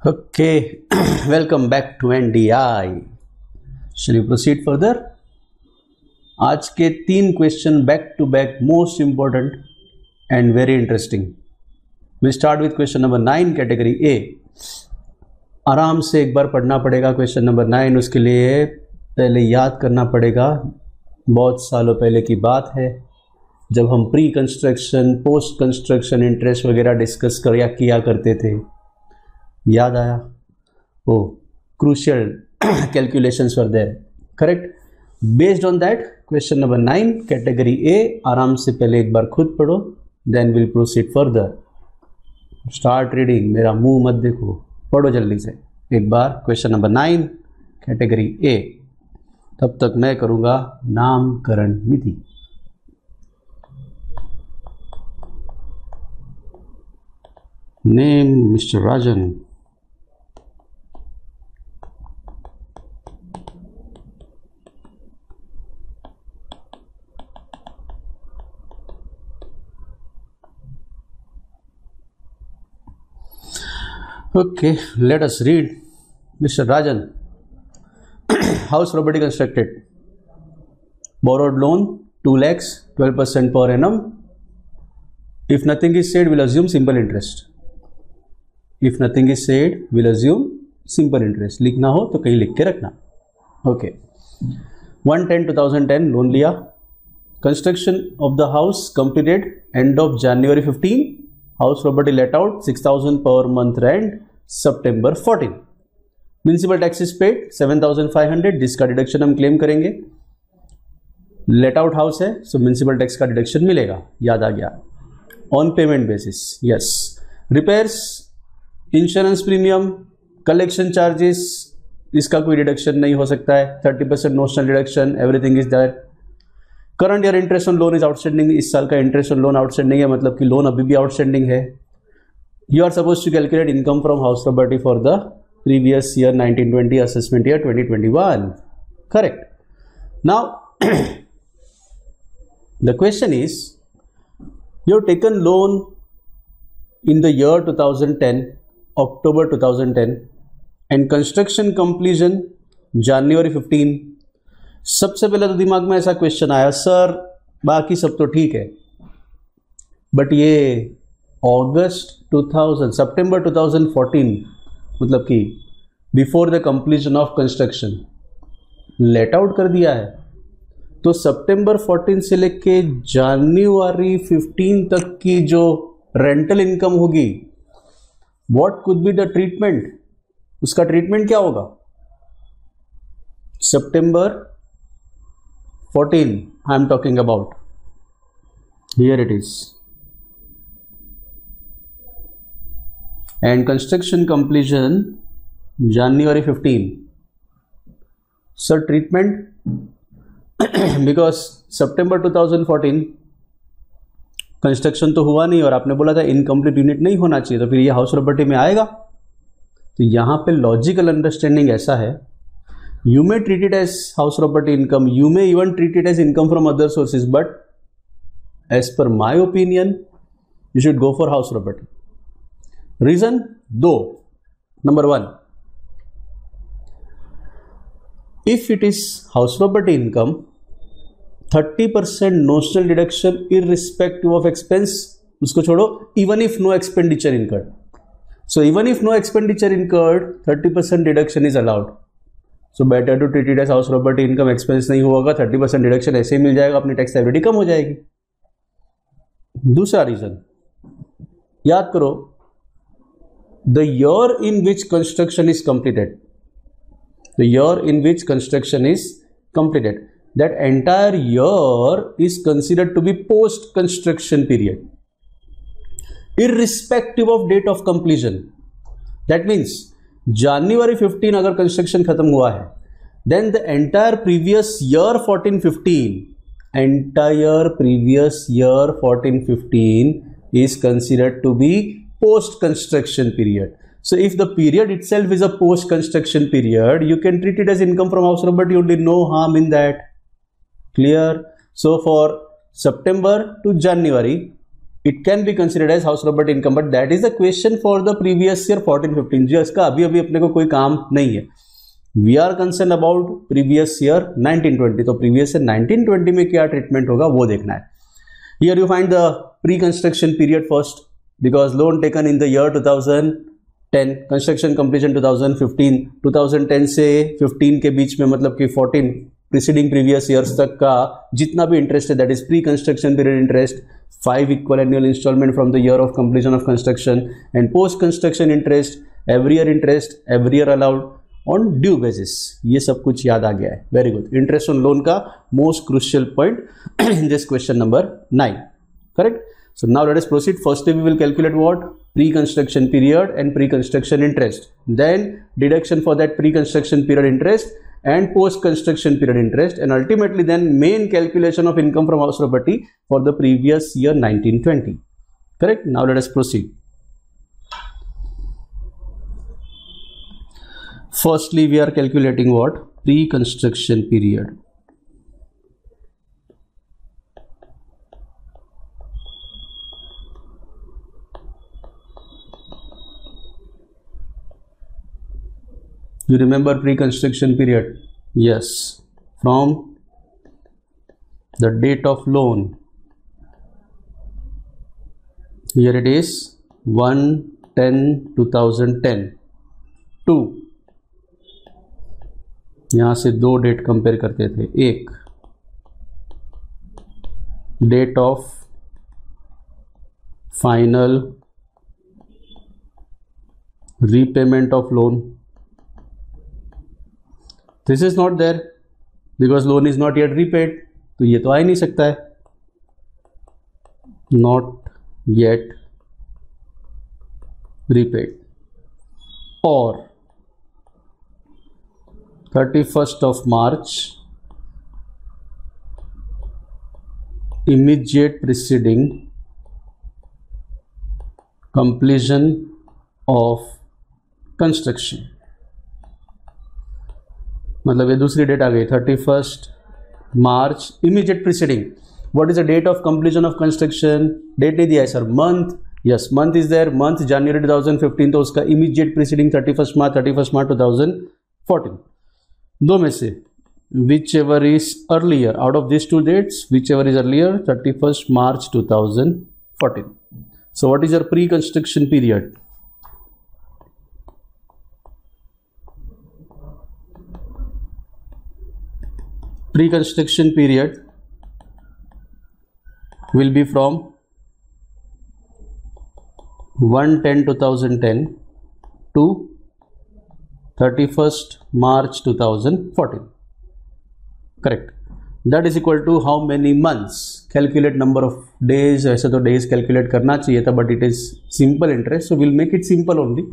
Okay, welcome back to NDI. Shall we proceed further? आज के 3 question back to back, most important and very interesting. We start with question number 9 category A. आराम से एक बार पढ़ना पड़ेगा question number 9. उसके लिए पहले याद करना पड़ेगा. बहुत सालों पहले की बात है जब हम pre construction, post construction interest वगैरह डिस्कस किया करते थे. याद आया? Oh, crucial calculations were there. Correct. Based on that question number 9 category A. आराम से पहले एक बार खुद पढ़ो, then will proceed further. Start reading. मेरा मुंह मत देखो, पढ़ो जल्दी से एक बार क्वेश्चन नंबर 9 कैटेगरी ए. तब तक मैं करूंगा नामकरण विधि. Name mister Rajan. Okay, let us read. Mr. Rajan, house property constructed. Borrowed loan 2 lakhs, 12% per annum. If nothing is said, we'll assume simple interest. If nothing is said, we'll assume simple interest. लिखना हो तो कहीं लिख के रखना. Okay. 1/10/2010 loan लिया. Construction of the house completed end of January 15. House property let out 6,000 per month rent September 14. Municipal tax is paid 7,500. जिसका deduction हम क्लेम करेंगे. लेट आउट हाउस है, सो म्यूनिसिपल टैक्स का डिडक्शन मिलेगा. याद आ गया. On payment basis. Yes. Repairs, insurance premium, collection charges, इसका कोई डिडक्शन नहीं हो सकता है. 30% notional deduction, everything is there. Current year interest on loan is outstanding. इस साल का इंटरेस्ट ऑन लोन आउटस्टैंडिंग है, मतलब कि लोन अभी भी आउटस्टैंडिंग है. You are suppose to calculate income from house property for the previous year 1920, assessment year 2021. Correct. Now the question is, you have taken loan in the year 2010, October 2010, and construction completion January 15. सबसे पहले तो दिमाग में ऐसा question आया, sir बाकी सब तो ठीक है, बट ये सितंबर 2014, मतलब कि before the completion of construction let out कर दिया है. तो सितंबर 14 से लेके जनवरी 15 तक की जो रेंटल इनकम होगी, what could be the treatment? उसका ट्रीटमेंट क्या होगा? सितंबर 14 I am talking about. Here it is. And construction completion January 15. Sir, treatment because September 2014 construction तो हुआ नहीं और आपने बोला था इनकम्प्लीट यूनिट नहीं होना चाहिए, तो फिर ये हाउस प्रॉपर्टी में आएगा. तो यहां पे लॉजिकल अंडरस्टैंडिंग ऐसा है, you may treat it as house property income, you may even treat it as income from other sources, but as per my opinion you should go for house property. Reason though, number 1, if it is house property income, 30% notional deduction irrespective of expense, उसको छोड़ो, even if no expenditure incurred. So even if no expenditure incurred, 30% deduction is allowed. So better to treat it as house property income. Expense नहीं होगा, 30% deduction ऐसे ही मिल जाएगा, अपनी tax liability कम हो जाएगी. दूसरा रीजन याद करो, the year in which construction is completed, the year in which construction is completed, that entire year is considered to be post construction period irrespective of date of completion. That means January 15 अगर construction खत्म हुआ है, then the entire previous year 14-15, entire previous year 14-15 is considered to be post construction period. So if the period itself is a post construction period, you can treat it as income from house property only, no harm in that. Clear? So for September to January it can be considered as house property income, but that is the question for the previous year 14-15, जो इसका अभी अभी अपने को कोई काम नहीं है. We are concern about previous year 1920. तो प्रीवियस ईयर 1920 में क्या ट्रीटमेंट होगा वो देखना है. Here you find the pre construction period first, because loan taken in the year 2010, construction completion 2015, 2010 से 15 के बीच में, मतलब कि 14 प्रीसीडिंग प्रीवियस ईयर्स तक का जितना भी इंटरेस्ट है, that is pre construction period interest. 5 equal annual instalment from the year of completion of construction, and post construction interest, every year allowed on due basis. ये सब कुछ याद आ गया है. Very good. Interest on loan का most crucial point in this question number 9. Correct. So now let us proceed. Firstly, we will calculate what? Pre-construction period and pre-construction interest. Then deduction for that pre-construction period interest and post-construction period interest, and ultimately then main calculation of income from house property for the previous year 1920. Correct? Now let us proceed. Firstly, we are calculating what? Pre-construction period. You remember pre-construction period? Yes. From the date of loan. Here it is 1/10/2010 to, यहाँ से दो date compare करते थे. एक date of final repayment of loan. This is not there because loan is not yet repaid, तो ये तो आ ही नहीं सकता है. Not yet repaid. और 31st of March, immediate preceding completion of construction. मतलब ये दूसरी डेट आ गई. 31st March immediate preceding. What is the date of completion of construction? Date नहीं दिया है sir. Month. Yes, month is there. Month January 2015, तो उसका इमीडिएट प्रीसीडिंग 31st March 2014. दो में से whichever is earlier out of this two dates, whichever is earlier 31st March 2014. So what is your pre construction period? Pre-construction period will be from 1/10/2010 to 31st March 2014. Correct. That is equal to how many months? Calculate number of days. ऐसे तो days calculate करना चाहिए था, but it is simple interest, so we'll make it simple only.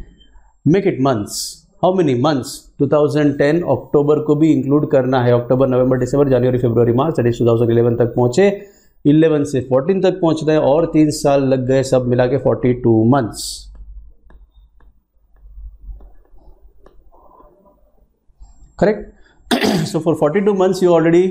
Make it months. How many months? 2010 अक्टूबर को भी include करना है. अक्टूबर, नवंबर, दिसंबर, जनवरी, फरवरी, मार्च, that is 2011 तक पहुंचे. 11 से 14 तक पहुंचते हैं और 3 साल लग गए, सब मिला के 42 months. Correct. So for 42 months you already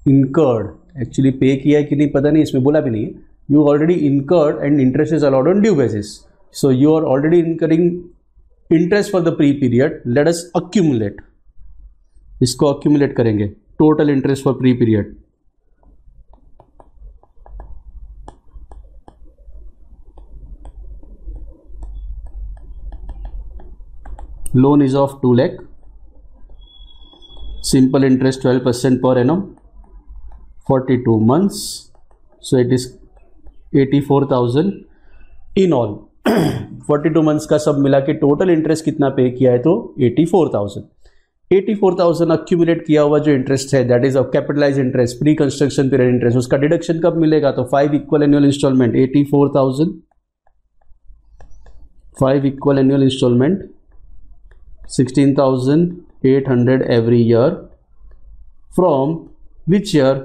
incurred. Actually पे किया है कि नहीं पता नहीं, इसमें बोला भी नहीं है. You already incurred and interest is allowed on due basis. So you are already incurring interest for the pre period. Let us accumulate. इसको अक्यूमुलेट करेंगे. Total interest for pre period. Loan is of 2 lakh. Simple interest 12% per annum. 42 months. So it is 84,000 in all. 42 months का सब मिला के total interest कितना पे किया है? तो 84,000. 84,000 अक्यूमुलेट किया हुआ जो इंटरेस्ट है, that is of capitalise interest, pre construction period interest. उसका डिडक्शन कब मिलेगा? तो 5 equal annual instalment. 84,000 5 equal annual instalment 16,800 every year. From which year?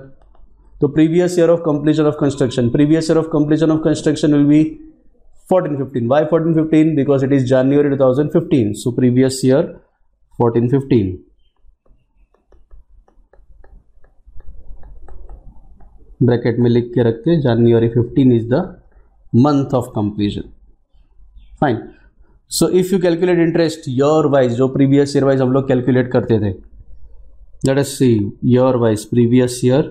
तो previous year of completion of construction. Previous year of completion of construction will be 14-15. Why 14-15? Because it is January 2015. So previous year 14-15. Bracket में लिख के रखते हैं January 15 is the month of completion. Fine. So if you calculate interest year wise, जो previous year wise हम लोग calculate करते थे, let us see year wise previous year,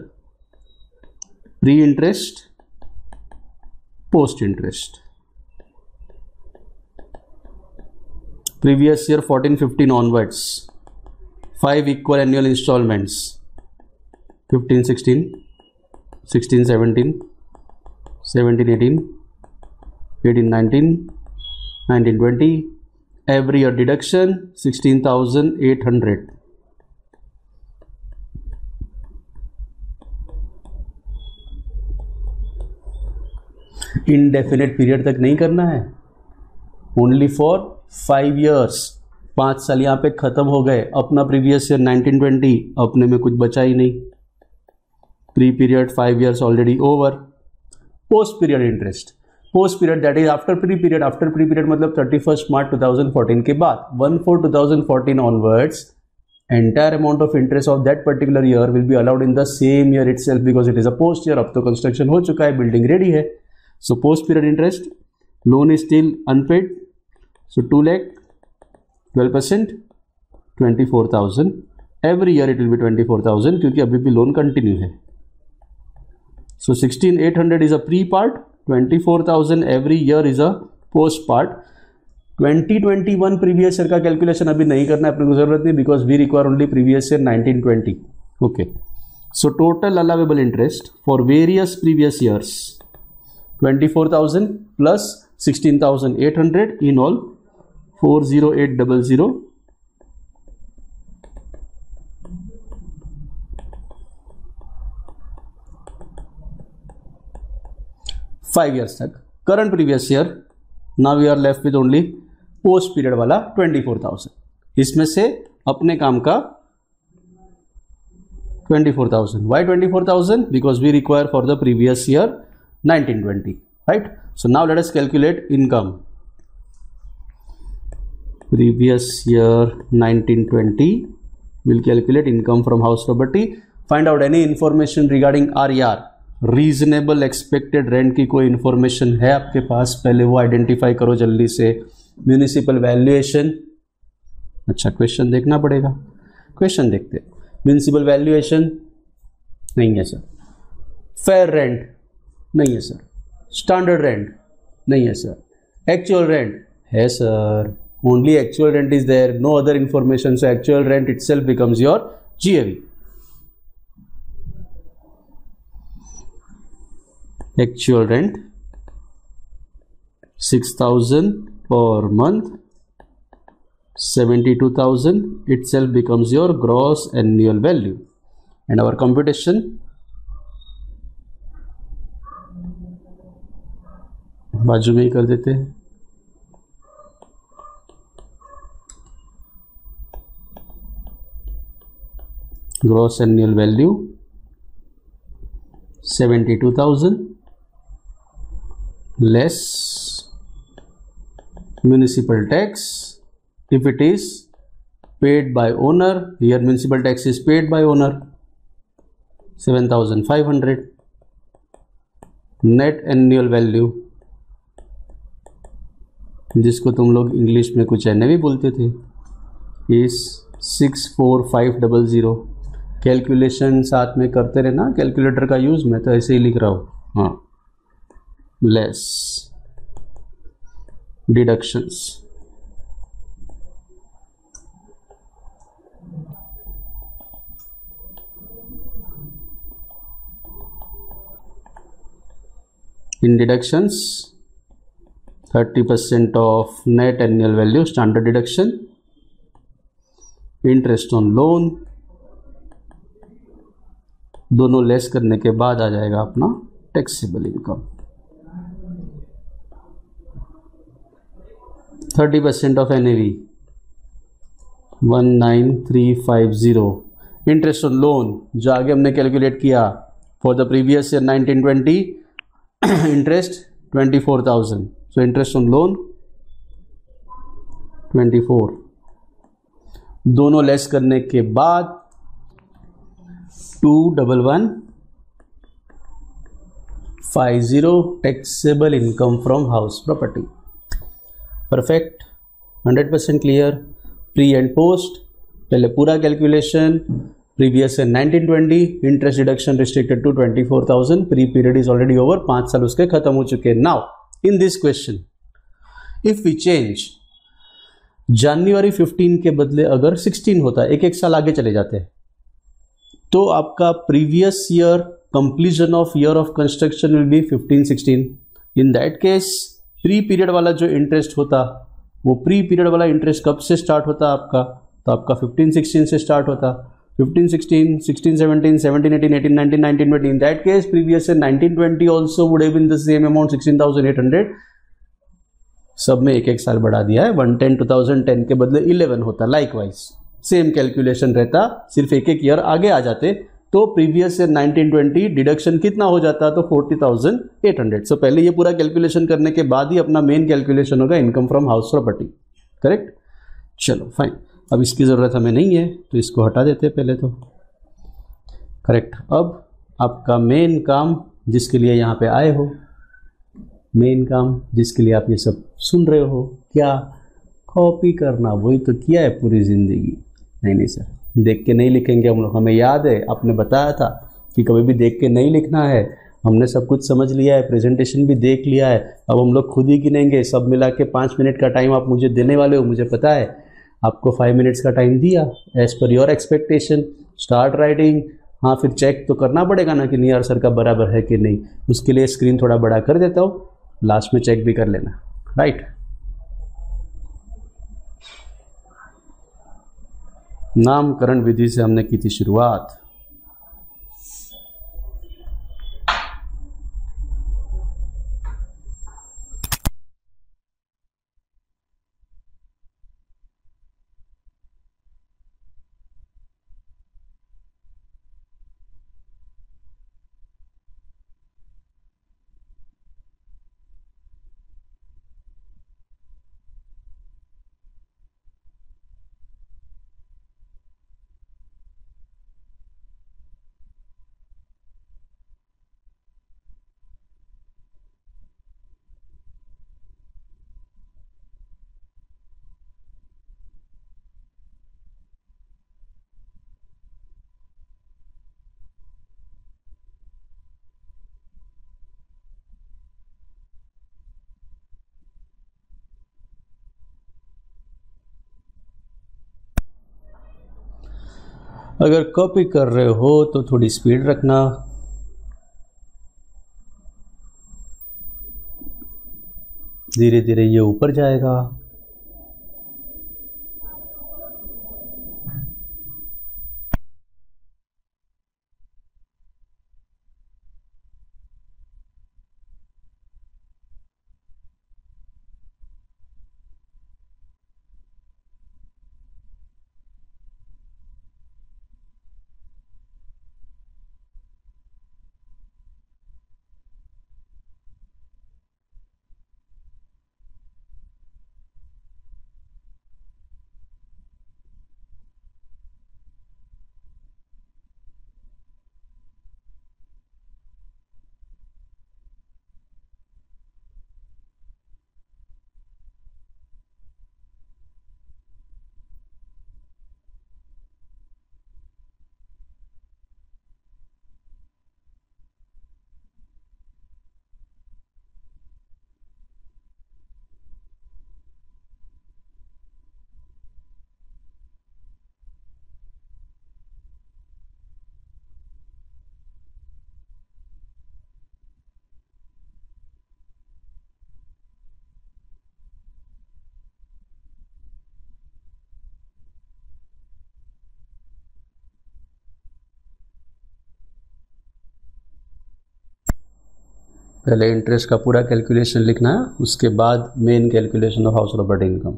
pre interest, post interest. Previous year 14-15 onwards, 5 equal annual installments, 15-16, 16-17, 17-18, 18-19, 19-20, every year deduction 16,800. Indefinite period तक नहीं करना है, only for 5 years. 5 साल यहाँ पे खत्म हो गए. अपना प्रीवियस ईयर 19-20, अपने में कुछ बचा ही नहीं. Pre period 5 years already over. Post period interest, post period that is after pre period. After pre period मतलब 31 March 2014 के बाद 1/4/2014 onwards, entire amount of interest of that particular year will be allowed in the same year itself because it is a post year. अब तो construction हो चुका है, building ready है. So post period interest, loan is still unpaid, so 2 lakh, 12%, 24,000. Every year it will be 24,000 क्योंकि अभी भी loan continue है. So 16,800 is a pre part, 24,000 every year is a post part. 2021 previous year का calculation अभी नहीं करना है, अपने को जरूरत नहीं, because we require only previous year 19-20. Okay. So total allowable interest for various previous years 24,000 plus 16,800, in all 40800. Five years तक. Current previous year, now we are left with only post period वाला 24,000. इसमें से अपने काम का 24,000. Why 24,000? Because we require for the previous year 19-20, right. So now let us calculate income. Previous year 19-20, we'll calculate income from house property. Find out any information regarding RER, reasonable expected rent की कोई information है आपके पास, पहले वो identify करो जल्दी से. Municipal valuation, अच्छा क्वेश्चन देखना पड़ेगा, क्वेश्चन देखते हैं. म्यूनिसिपल वैल्यूएशन नहीं है सर. फेयर रेंट नहीं है सर. स्टैंडर्ड रेंट नहीं है सर. एक्चुअल रेंट है sir. Only actual rent is there, no other information. So actual rent itself becomes your GAV. Actual rent 6,000 per month, 72,000 itself becomes your gross annual value. And our computation, बाजू में ही कर देते हैं. Gross annual value 72,000 less municipal tax. If it is paid by owner, here municipal tax is paid by owner, 7,500. Net annual value, जिसको तुम लोग English में कुछ एन भी बोलते थे, is 64500. कैलकुलेशन साथ में करते रहना, कैलकुलेटर का यूज मैं तो ऐसे ही लिख रहा हूँ. हाँ, less deductions. In deductions 30% of net annual value standard deduction. Interest on loan, दोनों लेस करने के बाद आ जाएगा अपना taxable income. 30% of NAV 19,350. Interest on loan जो आगे हमने कैलकुलेट किया for the previous year 19-20, interest 24,000. So interest on loan 24. दोनों लेस करने के बाद 211 50 taxable income from house property. Perfect, 100% clear. Pre and post, पहले पूरा कैलकुलेशन, प्रीवियस है 1920, interest deduction restricted to 24,000, pre period is already over, 5 साल उसके खत्म हो चुके हैं। Now in this question if we change जनवरी 15 के बदले अगर 16 होता है, एक साल आगे चले जाते हैं, तो आपका previous year completion of year of construction will B 15-16। In that case pre period वाला जो इंटरेस्ट होता, वो प्री पीरियड वाला इंटरेस्ट कब से स्टार्ट होता आपका, तो आपका 15-16 से स्टार्ट होता। 15-16, 16-17, 17-18, 18-19, 19-20। In that case previous year 19-20 also would have been the same amount 16,800। सब में एक साल बढ़ा दिया है। 110 2010 के बदले 11 होता। लाइकवाइज सेम कैलकुलेशन रहता, सिर्फ एक ईयर आगे आ जाते, तो प्रीवियस ईयर 1920 डिडक्शन कितना हो जाता, तो 40,800। सो पहले ये पूरा कैलकुलेशन करने के बाद ही अपना मेन कैलकुलेशन होगा income from house property. Correct, चलो फाइन। अब इसकी ज़रूरत हमें नहीं है तो इसको हटा देते हैं पहले तो। करेक्ट, अब आपका मेन काम जिसके लिए यहाँ पे आए हो, मेन काम जिसके लिए आप ये सब सुन रहे हो, क्या कॉपी करना, वही तो किया है पूरी ज़िंदगी। नहीं सर, देख के नहीं लिखेंगे हम लोग, हमें याद है आपने बताया था कि कभी भी देख के नहीं लिखना है। हमने सब कुछ समझ लिया है, प्रेजेंटेशन भी देख लिया है, अब हम लोग खुद ही गिनेंगे। सब मिला के 5 मिनट का टाइम आप मुझे देने वाले हो, मुझे पता है। आपको 5 मिनट्स का टाइम दिया as per your expectation. Start writing, हाँ फिर चेक तो करना पड़ेगा ना कि नियर सर का बराबर है कि नहीं। उसके लिए स्क्रीन थोड़ा बड़ा कर देता हूँ, लास्ट में चेक भी कर लेना। राइट, नामकरण विधि से हमने की थी शुरुआत। अगर कॉपी कर रहे हो तो थोड़ी स्पीड रखना। धीरे धीरे ये ऊपर जाएगा। पहले इंटरेस्ट का पूरा कैलकुलेशन लिखना है, उसके बाद main calculation of house property income.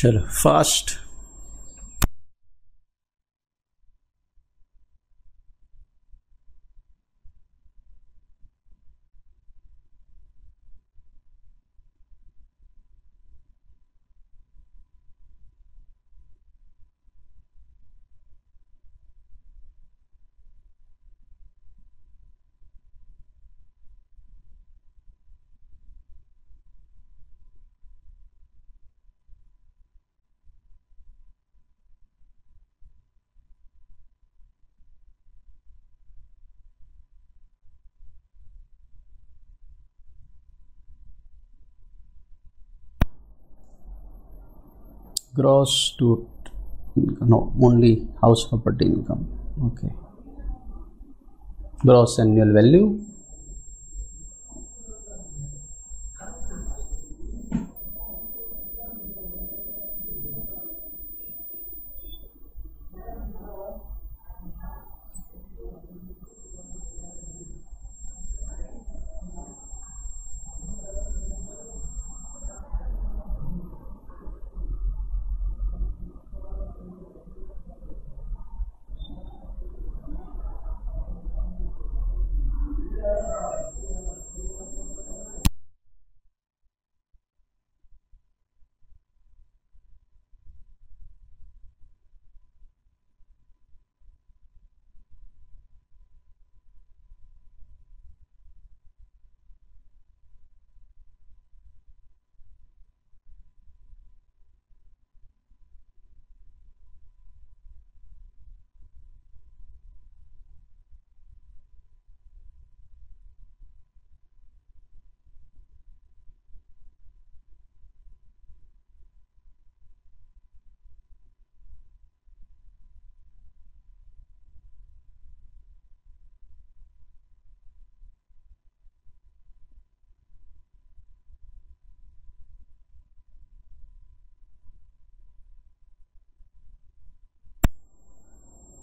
चलो fast. Gross to no, only house property income. Okay, gross annual value,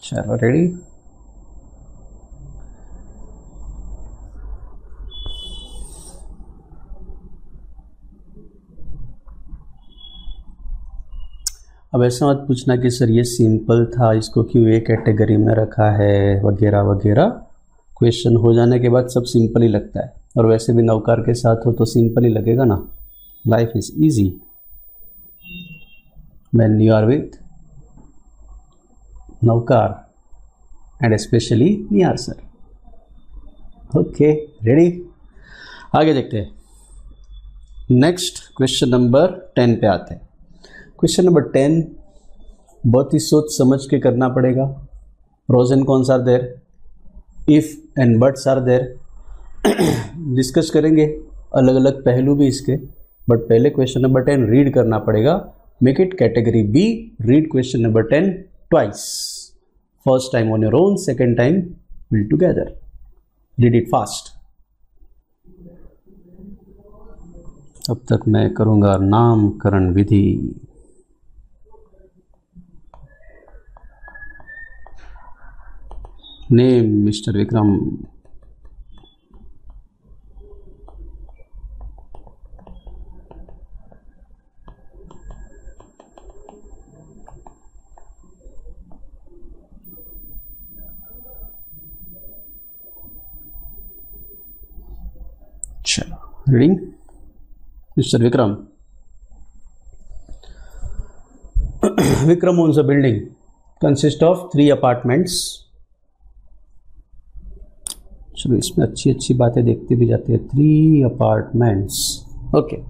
चलो रेडी। अब ऐसा मत पूछना कि सर ये सिंपल था, इसको क्यों ए कैटेगरी में रखा है वगैरह वगैरह। क्वेश्चन हो जाने के बाद सब सिंपल ही लगता है, और वैसे भी नौकार के साथ हो तो सिंपल ही लगेगा ना। Life is easy when you are with नौकार and specially Nihar sir. Okay ready, आगे देखते हैं। नेक्स्ट क्वेश्चन नंबर 10 पे आते हैं। क्वेश्चन नंबर 10 बहुत ही सोच समझ के करना पड़ेगा। Pros and cons are there, if and buts are there. Discuss करेंगे अलग अलग पहलू भी इसके, बट पहले क्वेश्चन नंबर 10 रीड करना पड़ेगा। Make it category B, read question number 10 twice. First time on your own, second time we'll together. Read it fast. अब तक मैं करूंगा नामकरण विधि। Name mister Vikram. Reading, Mr. Vikram. Vikram owns a building consists of 3 apartments. चलो इसमें अच्छी अच्छी बातें देखते भी जाते हैं। 3 apartments. Okay.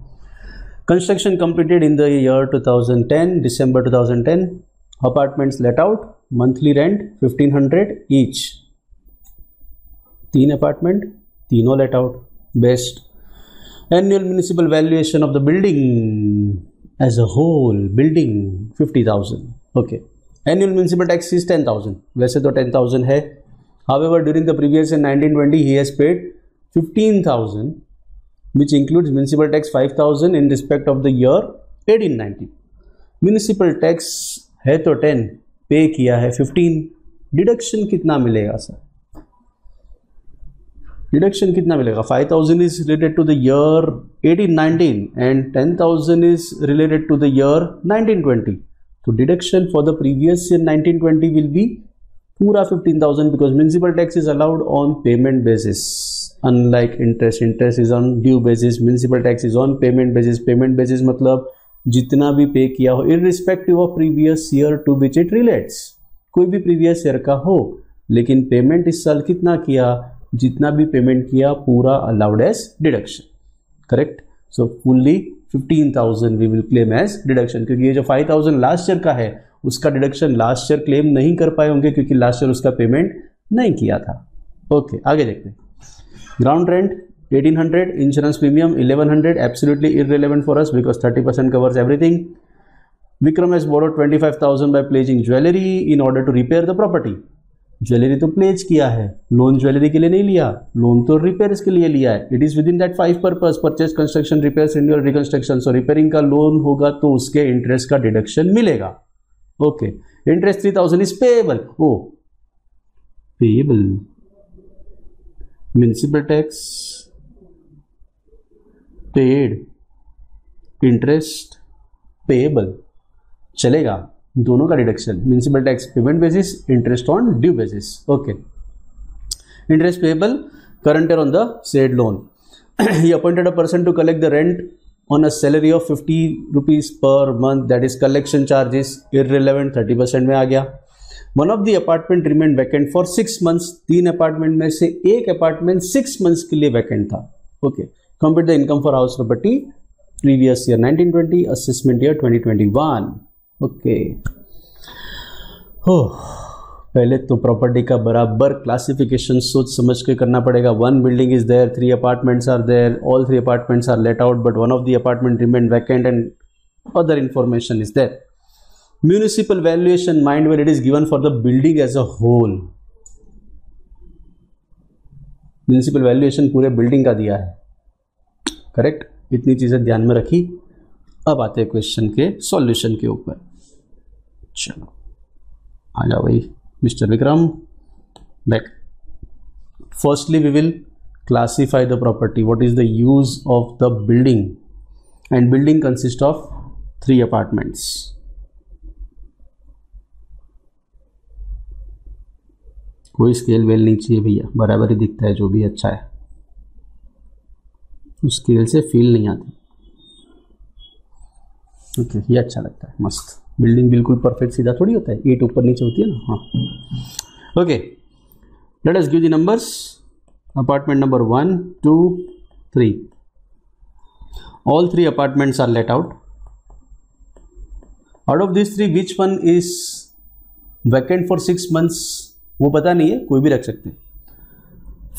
Construction completed in the year 2010, December 2010. Apartments let out. Monthly rent 1500 each. 3 apartment, तीनों let out. Best. Annual municipal valuation of the building as a whole, building 50,000. Okay. Annual municipal tax is 10,000. वैसे तो 10,000 है. However, during the previous year 1920, he has paid 15,000, which includes municipal tax 5,000 in respect of the year 1890. Municipal tax है तो 10, पे किया है 15. Deduction कितना मिलेगा सर? डिडक्शन कितना मिलेगा? 5000 is related to the year 1819 and 10,000 is related to the year 1920. तो deduction for the previous year 1920 will be पूरा 15,000 because municipal tax is allowed on payment basis unlike interest. Interest is on due basis, municipal tax is on payment basis. Payment basis मतलब जितना भी pay किया हो irrespective of previous year to which it relates. कोई भी previous year का हो लेकिन पेमेंट इस साल कितना किया, जितना भी पेमेंट किया पूरा allowed as deduction. Correct. So fully 15,000 we will claim as deduction, क्योंकि ये जो 5,000 लास्ट ईयर का है उसका डिडक्शन लास्ट ईयर क्लेम नहीं कर पाए होंगे क्योंकि लास्ट ईयर उसका पेमेंट नहीं किया था. ओके आगे देखते हैं. Ground rent 1800, insurance premium 1100, absolutely irrelevant for us because 30% covers everything. Vikram has borrowed 25,000 by pledging jewellery in order to repair the property. Jewellery तो प्लेज किया है, लोन ज्वेलरी के लिए नहीं लिया, लोन तो रिपेयर्स के लिए लिया है. It is within that 5 purpose purchase, construction, repairs, renewal, reconstruction. So repairing का लोन होगा तो उसके इंटरेस्ट का डिडक्शन मिलेगा. Okay. Interest 3,000 is payable. Oh payable. Municipal tax paid, interest payable, चलेगा दोनों का deduction. Municipal tax payment basis, interest on due basis. Okay. Interest payable, current year on the said loan. He appointed a person to collect the rent on a salary of 50 rupees per month, that is collection charges irrelevant, 30% में आ गया. One of the apartment remain vacant for 6 months. 3 apartment में से एक apartment 6 months के लिए vacant था. Okay. Compute the income for house property previous year 1920, assessment year 2021. Okay. हो पहले तो प्रॉपर्टी का बराबर क्लासिफिकेशन सोच समझ के करना पड़ेगा. 1 building is there, 3 apartments are there, all 3 apartments are let out but one of the apartment remain vacant and other information is there. Municipal valuation mind where it is given for the building as a whole. Municipal valuation पूरे building का दिया है. Correct. इतनी चीजें ध्यान में रखी. अब आते हैं क्वेश्चन के सॉल्यूशन के ऊपर. चलो आ जाओ भाई mister Vikram back. Firstly we will classify the property. What is the use of the building? And building consist of 3 apartments. कोई स्केल वेल नहीं चाहिए भैया, बराबर ही दिखता है जो भी अच्छा है. उस स्केल से फील नहीं आती. ओके ये अच्छा लगता है, मस्त. बिल्डिंग बिल्कुल परफेक्ट सीधा थोड़ी होता है, 8 ऊपर नीचे होती है ना. हाँ okay. Let us give the numbers. Apartment number 1, 2, 3. All 3 apartments are let out. Out of this 3 which one is vacant for 6 months? वो पता नहीं है, कोई भी रख सकते हैं.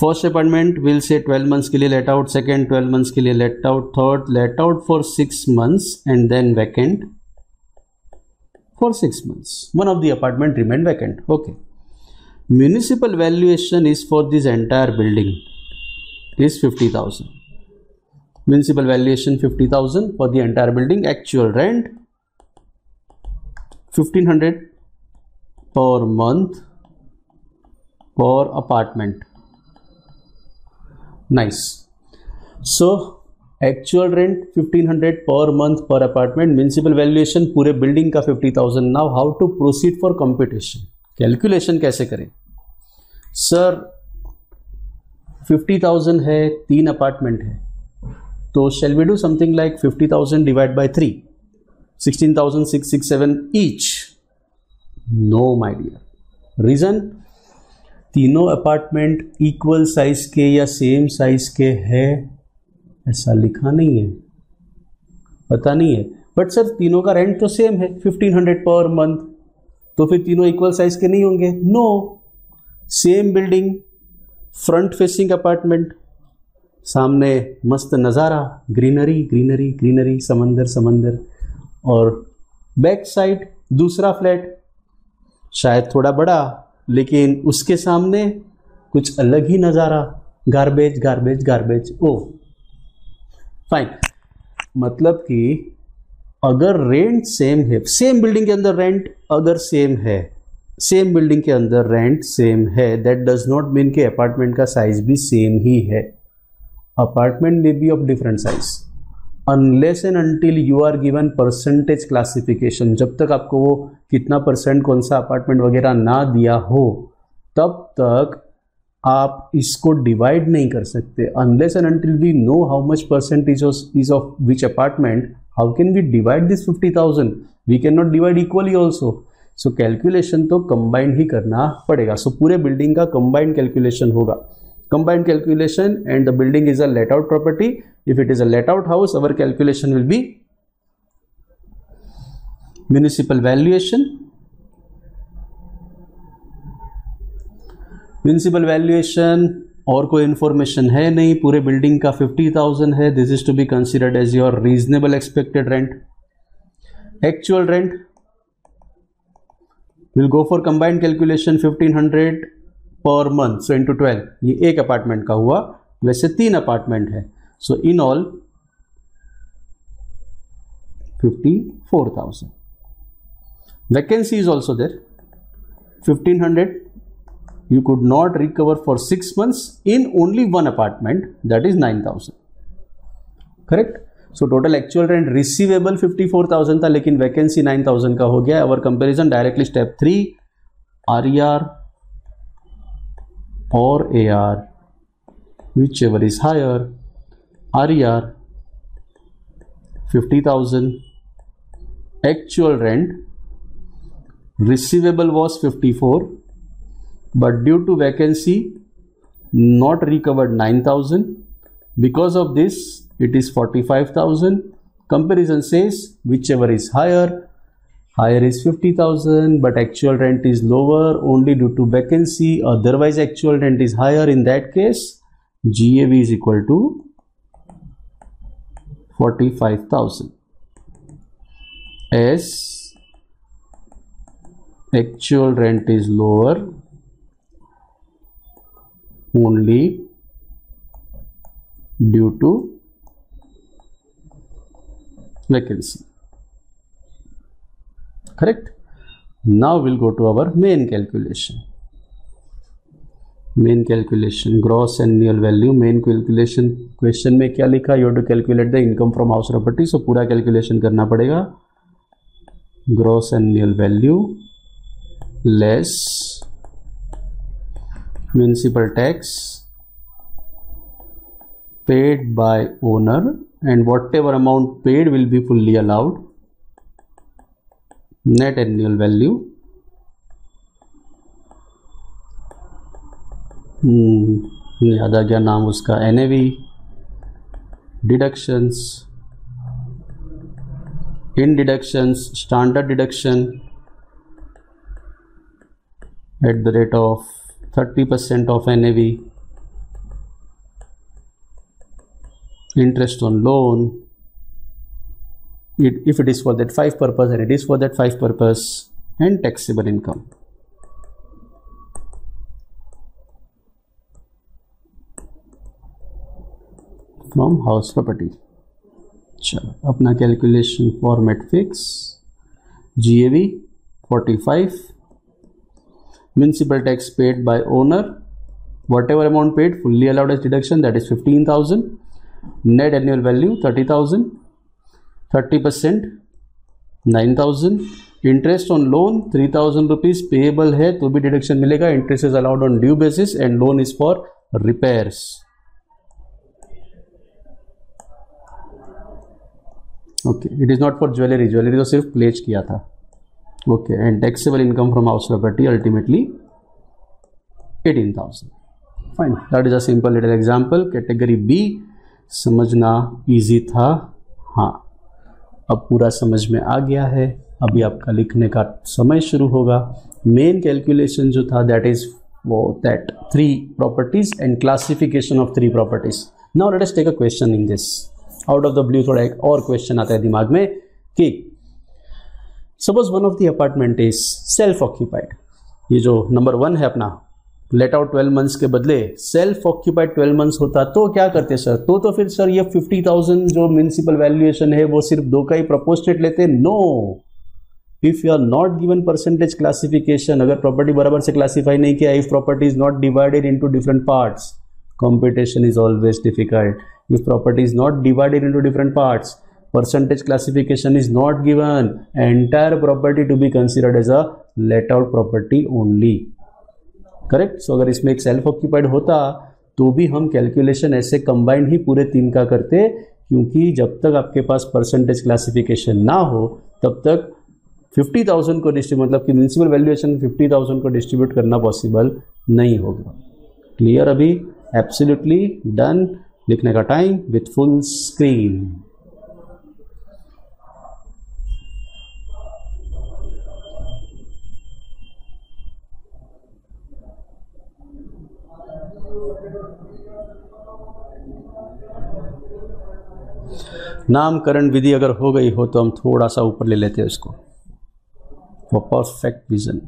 First apartment will say 12 months के लिए लेट आउट, सेकेंड 12 months के लिए let out, third let out for 6 months and then vacant for 6 months. One of the apartment remain vacant. Okay. Municipal valuation is for this entire building is 50,000. Municipal valuation 50,000 for the entire building. Actual rent 1500 per month per apartment. Nice. So actual rent 1500 per month per apartment. Municipal valuation पूरे building का 50,000. Now how to proceed for computation? Calculation कैसे करें? Sir 50,000 है, 3 apartment है, तो shall we do something like 50,000 divided by 3, 16,667 each? No my dear. Reason? तीनों apartment equal size के या सेम साइज के है ऐसा लिखा नहीं है, पता नहीं है. बट सर तीनों का रेंट तो सेम है 1500 पर मंथ, तो फिर तीनों इक्वल साइज के नहीं होंगे? No. Same building, front facing apartment, सामने मस्त नज़ारा, ग्रीनरी ग्रीनरी ग्रीनरी, समंदर समंदर, और बैक साइड दूसरा फ्लैट शायद थोड़ा बड़ा लेकिन उसके सामने कुछ अलग ही नज़ारा, गार्बेज गार्बेज गार्बेज. ओ फाइन. मतलब कि अगर रेंट सेम है, सेम बिल्डिंग के अंदर रेंट अगर सेम है, सेम बिल्डिंग के अंदर रेंट सेम है, दैट डज नॉट मीन कि अपार्टमेंट का साइज भी सेम ही है. Apartment may be of different size unless and until you are given percentage classification. जब तक आपको वो कितना परसेंट कौन सा अपार्टमेंट वगैरह ना दिया हो तब तक आप इसको डिवाइड नहीं कर सकते. Unless and until we know how much percentage is of which apartment, how can we divide this 50,000? We can not divide equally also. So calculation तो कंबाइंड ही करना पड़ेगा. सो पूरे बिल्डिंग का कंबाइंड कैलकुलेशन होगा. Combined calculation, and the building is a let out property. If it is a let out house, our calculation will be municipal valuation. Municipal valuation और कोई information है नहीं, पूरे बिल्डिंग का 50,000 है. This is to be considered as your reasonable expected rent. Actual rent will go for combined calculation 1500 per month. So into 12. ये एक apartment का हुआ, वैसे 3 अपार्टमेंट है. So in all 54,000. Vacancy is also there. 1500 you could not recover for 6 months in only one apartment, that is 9,000. correct? So total actual rent receivable 54,000 था, लेकिन vacancy 9,000 का हो गया. और comparison directly step 3, RER or AR, whichever is higher. RER 50,000, actual rent receivable was 54, but due to vacancy not recovered 9,000. because of this it is 45,000. comparison says whichever is higher is 50,000, but actual rent is lower only due to vacancy. Otherwise actual rent is higher. In that case GAV is equal to 45,000 as actual rent is lower only due to vacancy. correct? Now we'll go to our main calculation. Main calculation, gross annual value. Main calculation question में क्या लिखा? You have to calculate the income from house property. So पूरा calculation करना पड़ेगा. gross annual value less municipal tax paid by owner, and whatever amount paid will be fully allowed. net annual value याद आ गया नाम उसका, NAV. deductions, in deductions standard deduction at the rate of 30% of NAV. interest on loan, if it is for that 5 purpose, and it is for that 5 purpose, and taxable income. from house property. चलो अपना calculation format fix. GAV 45, municipal tax paid by owner, whatever amount paid fully allowed as deduction, that is 15,000. net annual value 30,000, 30% 9,000. interest on loan 3,000 rupees payable है तो भी deduction मिलेगा. Interest is allowed on due basis and loan is for repairs. Okay, it is not for jewellery. Jewellery तो सिर्फ pledge किया था. Okay, and taxable income from house property ultimately 18,000. Fine, that is a simple little example. Category B समझना easy था. हाँ, अब पूरा समझ में आ गया है. अभी आपका लिखने का समय शुरू होगा. मेन कैलकुलेशन जो था that is that 3 properties and classification of 3 properties. Now let us take a question in this. Out of the blue थोड़ा एक और क्वेश्चन आता है दिमाग में कि suppose one of the apartment is self occupied. ये जो नंबर 1 है अपना, लेट आउट 12 मंथ्स के बदले सेल्फ ऑक्यूपाइड 12 मंथ्स होता तो क्या करते सर? तो फिर सर ये 50,000 जो म्युनिसिपल वैल्यूएशन है वो सिर्फ 2 का ही प्रोपोर्शनेट लेते. No, if you are not given percentage classification, अगर प्रॉपर्टी बराबर से क्लासिफाई नहीं किया, if property is not divided into different parts, computation is always difficult. If property is not divided into different parts, percentage classification is not given, entire property to be considered as a let out property only. Correct. So अगर इसमें एक self occupied होता तो भी हम calculation ऐसे combined ही पूरे तीन का करते, क्योंकि जब तक आपके पास परसेंटेज क्लासिफिकेशन ना हो तब तक 50,000 को डिस्ट्रीब्यूट, मतलब कि म्यूनिसिपल वैल्यूएशन 50,000 को डिस्ट्रीब्यूट करना पॉसिबल नहीं होगा. क्लियर? अभी एब्सोल्युटली डन. लिखने का टाइम विथ फुल स्क्रीन. नामकरण विधि अगर हो गई हो तो हम थोड़ा सा ऊपर ले लेते हैं इसको फॉर परफेक्ट विजन.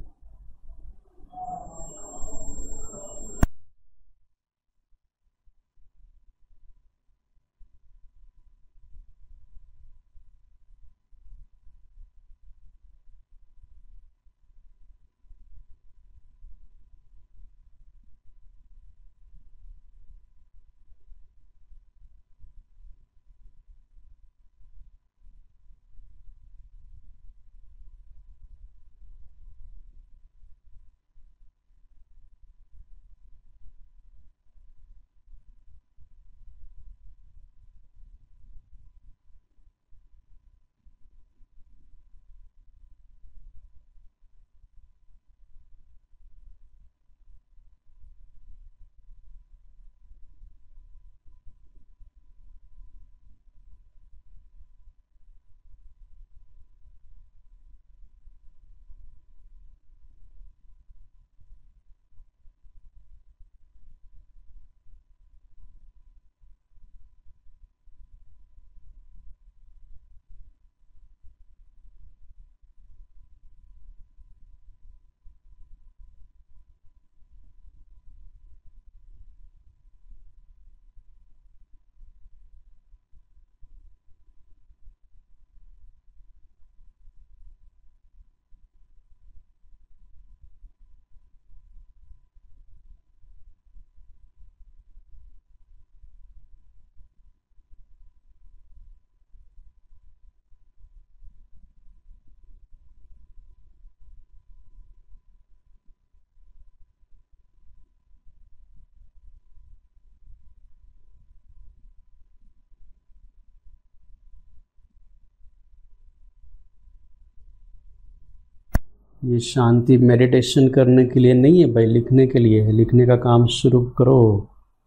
ये शांति मेडिटेशन करने के लिए नहीं है भाई, लिखने के लिए है. लिखने का काम शुरू करो.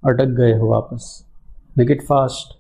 अटक गए हो वापस. Make it fast.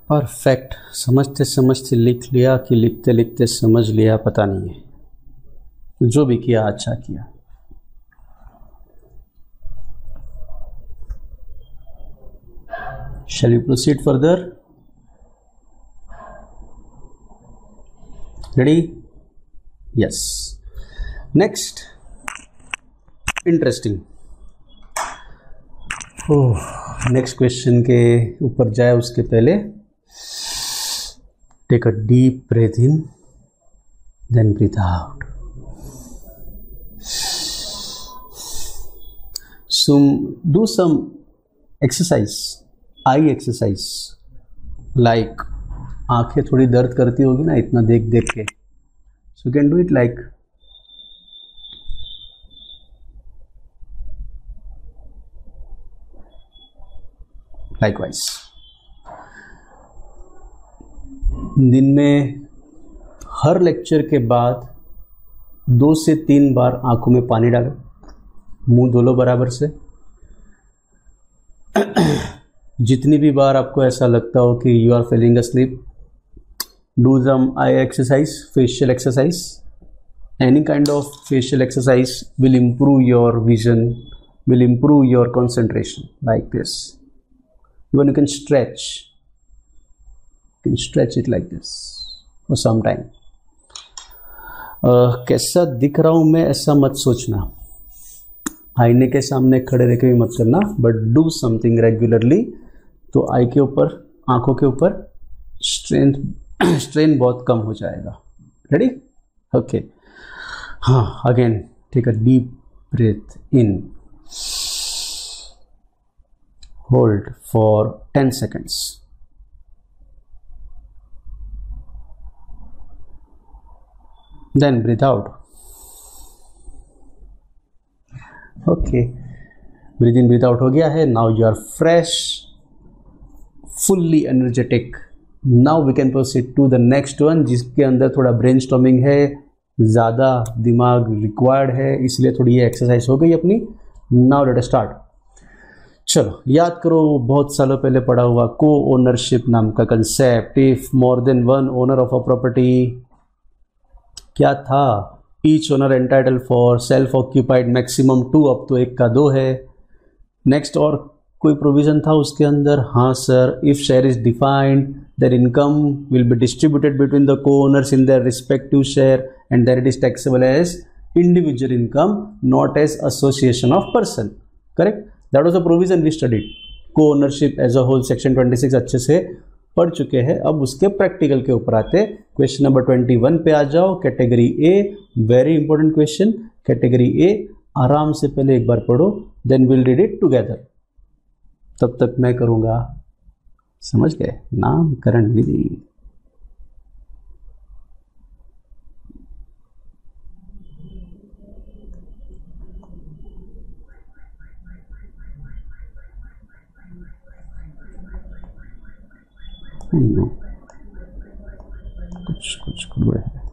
परफेक्ट, समझते समझते लिख लिया कि लिखते लिखते समझ लिया, पता नहीं है। जो भी किया अच्छा किया। Shall we proceed further? Ready? Yes. Next, interesting. Next question के ऊपर जाए उसके पहले take a deep breath in, then breathe out. Do some exercise, eye exercise, like आंखें थोड़ी दर्द करती होगी ना इतना देख देख के, so can do it like likewise. दिन में हर लेक्चर के बाद 2 से 3 बार आंखों में पानी डालो, मुंह धो लो बराबर से। जितनी भी बार आपको ऐसा लगता हो कि you are feeling asleep, do some eye exercise, facial exercise. Any kind of facial exercise will improve your vision, will improve your concentration, like this. Even you can stretch it like this for some time. कैसा दिख रहा हूँ मैं ऐसा मत सोचना, आईने के सामने खड़े रह के भी मत करना, बट डू समथिंग रेगुलरली, तो आई के ऊपर, आंखों के ऊपर स्ट्रेन बहुत कम हो जाएगा। रेडी? ओके। हाँ, again take a deep breath in, hold for 10 seconds, then breathe out. Okay, breathe in breathe out हो गया है। Now you are fresh, fully energetic. Now we can proceed to the next one, जिसके अंदर थोड़ा brainstorming है, ज़्यादा दिमाग required है, इसलिए थोड़ी ये एक्सरसाइज हो गई अपनी। Now let us start. चलो याद करो, बहुत सालों पहले पढ़ा हुआ को ओनरशिप नाम का concept. If more than one owner of a property, क्या था? Each owner entitle for self occupied maximum 2, अब तो 1 का 2 है। नेक्स्ट, और कोई प्रोविजन था उसके अंदर? हाँ sir, if share is defined their income will be distributed between the co owners in their respective share and there it is taxable as individual income, not as association of person. Correct? That was the provision we studied. Co ownership as a whole section 26 अच्छे से पढ़ चुके हैं। अब उसके practical के ऊपर आते। क्वेश्चन नंबर 21 पे आ जाओ। Category A, very important question. Category A आराम से पहले एक बार पढ़ो, then will read it together. तब तक मैं करूंगा, समझ गए? नामकरण विधि। कुछ गड़बड़ है।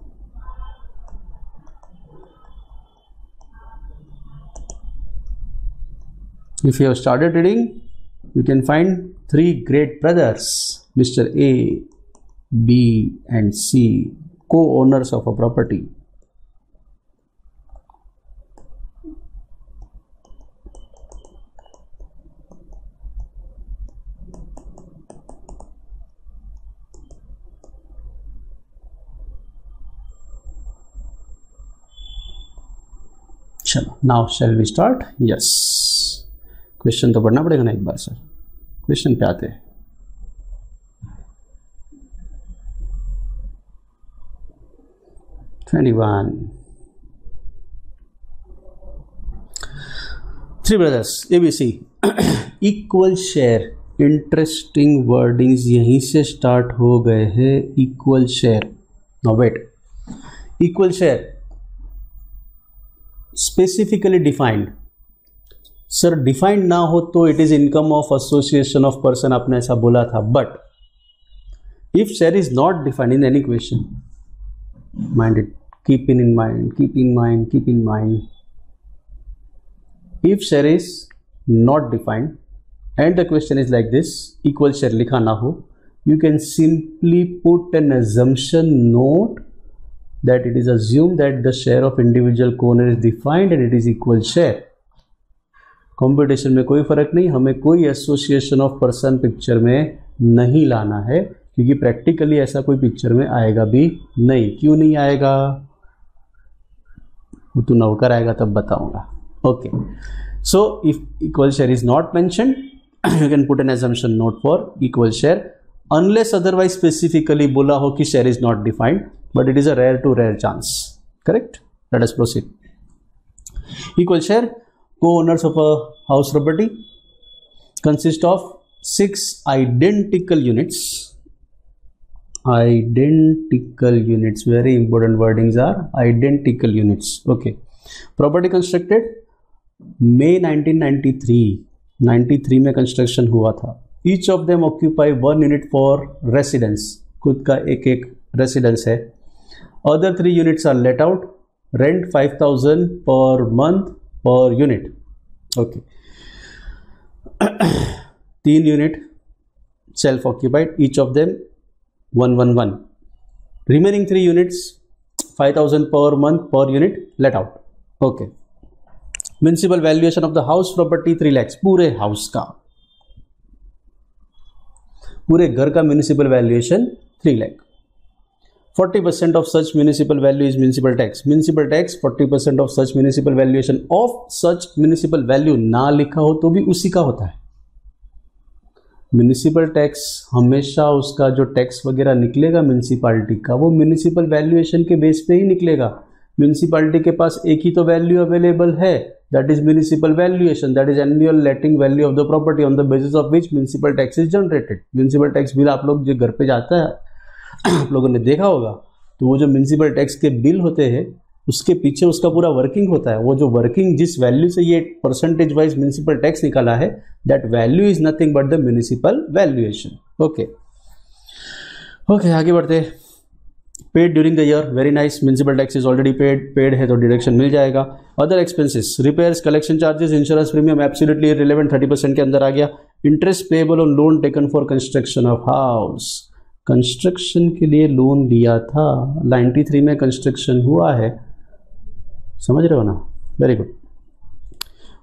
If you have started reading, you can find 3 great brothers, Mr. A, B and C, co-owners of a property. चलो, now shall we start? Yes. Question तो पढ़ना पड़ेगा ना एक बार सर। क्वेश्चन पे आते हैं। Three brothers ABC, equal share. Interesting wordings यहीं से स्टार्ट हो गए हैं। Equal share. Now wait, equal share specifically defined. Sir defined ना हो तो it is income of association of person, आपने ऐसा बोला था। But if share is not defined in any question, mind it, keep in mind, keep in mind, keep in mind. If share is not defined and the question is like this, equal share लिखा ना हो, you can simply put an assumption note that it is assumed that the share of individual co-owner is defined and it is equal share. Computation में कोई फर्क नहीं, हमें कोई association of person picture में नहीं लाना है, क्योंकि प्रैक्टिकली ऐसा कोई पिक्चर में आएगा भी नहीं. क्यों नहीं आएगा, वो तो नौकर आएगा तब बताऊंगा. Okay, so if equal share is not mentioned, you can put an assumption note for equal share, unless otherwise specifically बोला हो कि share is not defined, but it is a rare to rare chance. Correct. Let us proceed. Equal share, co-owners of a house property consist of 6 identical units. Identical units, very important wordings are identical units. Okay, property constructed May 1993 में construction हुआ था. Each of them occupy 1 unit for residence, खुद का एक एक residence है. Other 3 units are let out, rent 5,000 per month per unit. Okay. 3 unit self occupied, each of them 111. Remaining 3 units 5,000 per month per unit let out. Okay. Municipal valuation of the house property 3 lakhs. पूरे house का, पूरे घर का municipal valuation 3 lakh. 40% of such municipal value is municipal tax. Municipal tax 40% of such municipal valuation of such municipal value ना लिखा हो तो भी उसी का होता है. म्यूनिसिपल टैक्स हमेशा उसका जो टैक्स वगैरह निकलेगा म्यूनिसिपालिटी का, वो म्यूनिसिपल वैल्यूएशन के बेस पे ही निकलेगा. म्यूनिसिपालिटी के पास एक ही तो वैल्यू अवेलेबल है, that is municipal valuation, that is annual letting value of the property on the basis of which municipal tax is generated. Municipal tax bill आप लोग जो घर पे जाता है आप लोगों ने देखा होगा, तो वो जो म्यूनिसिपल टैक्स के बिल होते हैं उसके पीछे उसका पूरा वर्किंग होता है. वो जो वर्किंग जिस वैल्यू से ये परसेंटेज वाइज म्यूनिसिपल टैक्स निकाला है, that value is nothing but the municipal valuation. Okay okay, आगे बढ़ते. Paid during the year, very nice. Municipal tax is already paid है तो डिडक्शन मिल जाएगा. Other expenses, repairs, collection charges, insurance premium, absolutely irrelevant, 30% के अंदर आ गया. Interest payable on loan taken for construction of house. Construction के लिए loan लिया था, 93 में कंस्ट्रक्शन हुआ है, समझ रहे हो ना. Very good.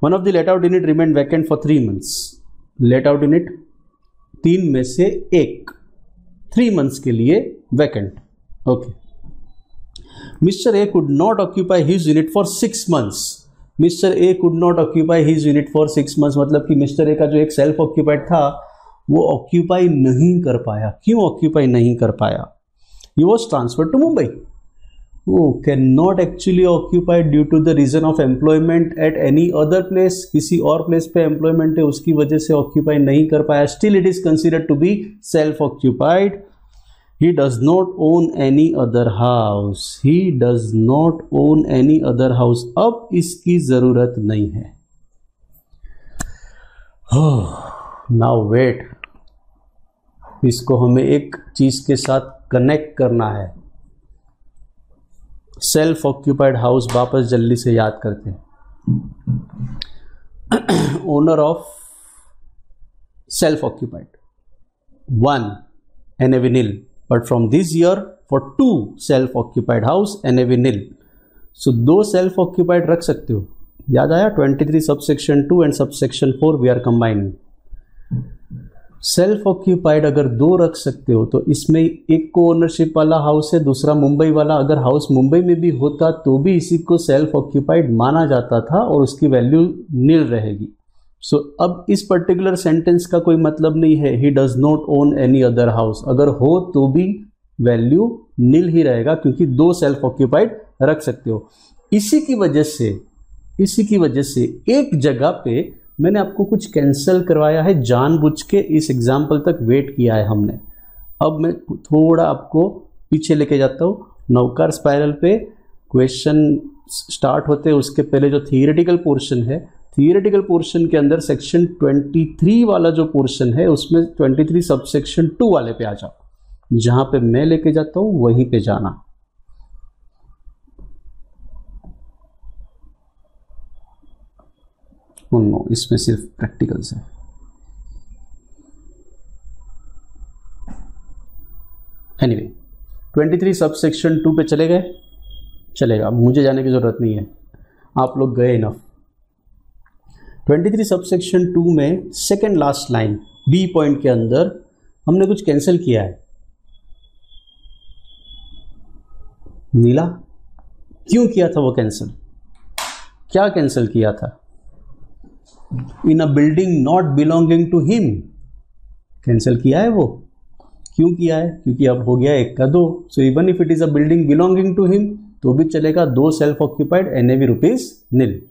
One of the let out unit remain vacant for 3 months. Let out unit 3 में से एक 3 months के लिए vacant. Okay. Mister A could not occupy his unit for 6 months. Mister A could not occupy his unit for 6 months, मतलब कि mister A का जो एक सेल्फ ऑक्यूपाइड था वो ऑक्यूपाई नहीं कर पाया. क्यों ऑक्यूपाई नहीं कर पाया? He was transferred to Mumbai. वो can not actually occupied due to the reason of employment at any other place. किसी और प्लेस पे एम्प्लॉयमेंट है उसकी वजह से ऑक्यूपाई नहीं कर पाया. Still it is considered to be self occupied. He does not own any other house. He does not own any other house. अब इसकी जरूरत नहीं है. नाउ वेट, इसको हमें एक चीज के साथ कनेक्ट करना है. सेल्फ ऑक्यूपाइड हाउस वापस जल्दी से याद करते हैं. Owner of self occupied 1 NAV nil, but from this year for 2 self occupied house NAV nil. So 2 self occupied रख सकते हो. याद आया? 23 subsection 2 and subsection 4 we are combining. Self occupied अगर 2 रख सकते हो तो इसमें एक को ओनरशिप वाला हाउस है, दूसरा मुंबई वाला. अगर हाउस मुंबई में भी होता तो भी इसी को सेल्फ ऑक्यूपाइड माना जाता था और उसकी वैल्यू नील रहेगी. सो अब इस पर्टिकुलर सेंटेंस का कोई मतलब नहीं है. ही does not own any other house, अगर हो तो भी वैल्यू नील ही रहेगा क्योंकि 2 सेल्फ ऑक्यूपाइड रख सकते हो. इसी की वजह से एक जगह पे मैंने आपको कुछ कैंसिल करवाया है जानबूझ के. इस एग्जाम्पल तक वेट किया है हमने. अब मैं थोड़ा आपको पीछे लेके जाता हूँ. नौकार स्पाइरल पे क्वेश्चन स्टार्ट होते हैं उसके पहले जो थियोरेटिकल पोर्शन है, थियोरेटिकल पोर्शन के अंदर सेक्शन 23 वाला जो पोर्शन है उसमें 23 सबसेक्शन 2 वाले पे आ जाओ. जहां पे मैं लेके जाता हूं वहीं पे जाना. नो, इसमें सिर्फ प्रैक्टिकल्स है. एनीवे 23 सब सेक्शन 2 पे चले गए, चलेगा, मुझे जाने की ज़रूरत नहीं है, आप लोग गए इनफ। 23 सब सेक्शन 2 में second last line B point के अंदर हमने कुछ कैंसिल किया है। नीला, क्यों किया था वो कैंसिल? क्या कैंसिल किया था? In a building not belonging to him cancel किया है वो। क्यों किया है? क्योंकि अब हो गया 1 का 2। So even if it is a building belonging to him तो भी चलेगा, 2 self occupied NAV rupees nil,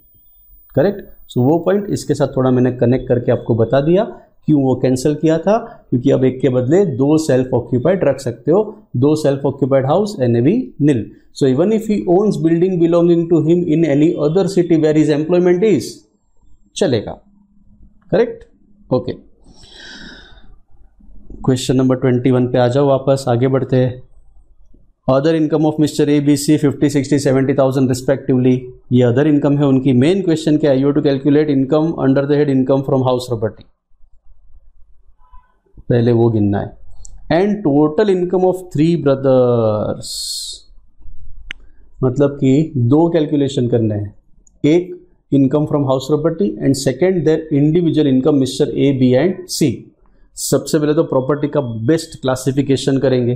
correct. So वो पॉइंट इसके साथ थोड़ा मैंने कनेक्ट करके आपको बता दिया क्यों वो कैंसिल किया था, क्योंकि अब 1 के बदले 2 सेल्फ ऑक्यूपाइड रख सकते हो, 2 self occupied house NAV nil. So even if he owns building belonging to him in any other city where his employment is, चलेगा, करेक्ट। ओके, क्वेश्चन नंबर 21 पे आ जाओ, वापस आगे बढ़ते हैं। Other income of mister ABC 50, 60, 70,000 respectively, ये other income है उनकी। मेन क्वेश्चन क्या है? You to calculate income under the head income from house property, पहले वो गिनना है। And total income of 3 brothers, मतलब कि 2 कैलकुलेशन करने हैं, एक income from house property and second their individual income mister A, B and C। सबसे पहले तो प्रॉपर्टी का बेस्ट क्लासिफिकेशन करेंगे।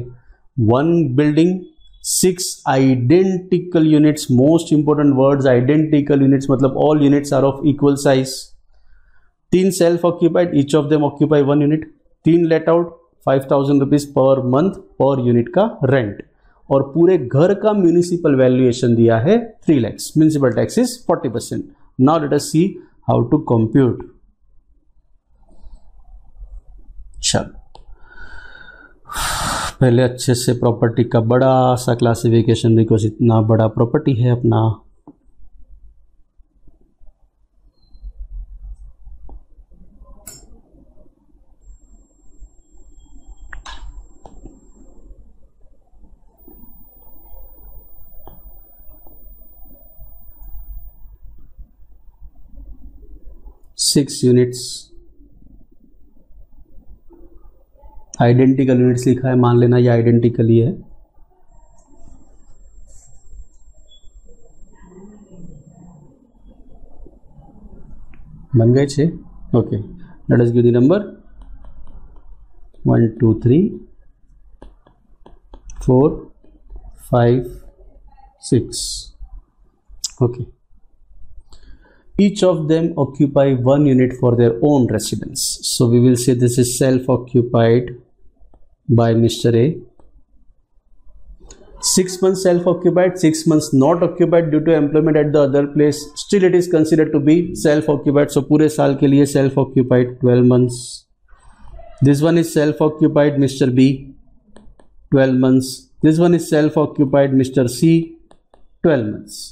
1 building 6 identical units, most important words identical units, मतलब all units are of equal size. 3 self occupied, each of them occupy 1 unit. 3 let out, 5,000 rupees per month per unit का rent, और पूरे घर का municipal valuation दिया है 3 lakh. Municipal tax is 40%। Now let us see how to compute. चलो पहले अच्छे से प्रॉपर्टी का बड़ा सा क्लासिफिकेशन, बिकॉज इतना बड़ा प्रॉपर्टी है अपना। सिक्स यूनिट्स, आइडेंटिकल यूनिट्स लिखा है, मान लेना ये आइडेंटिकल ही है। बन गए 6। Okay, let us give the number 1 2 3 4 5 6। Okay, each of them occupy 1 unit for their own residence. So we will say this is self-occupied by Mr. A. 6 months self-occupied, 6 months not occupied due to employment at the other place. Still it is considered to be self-occupied. So पूरे साल के लिए self-occupied 12 months. This one is self-occupied Mr. B, 12 months. This one is self-occupied Mr. C, 12 months.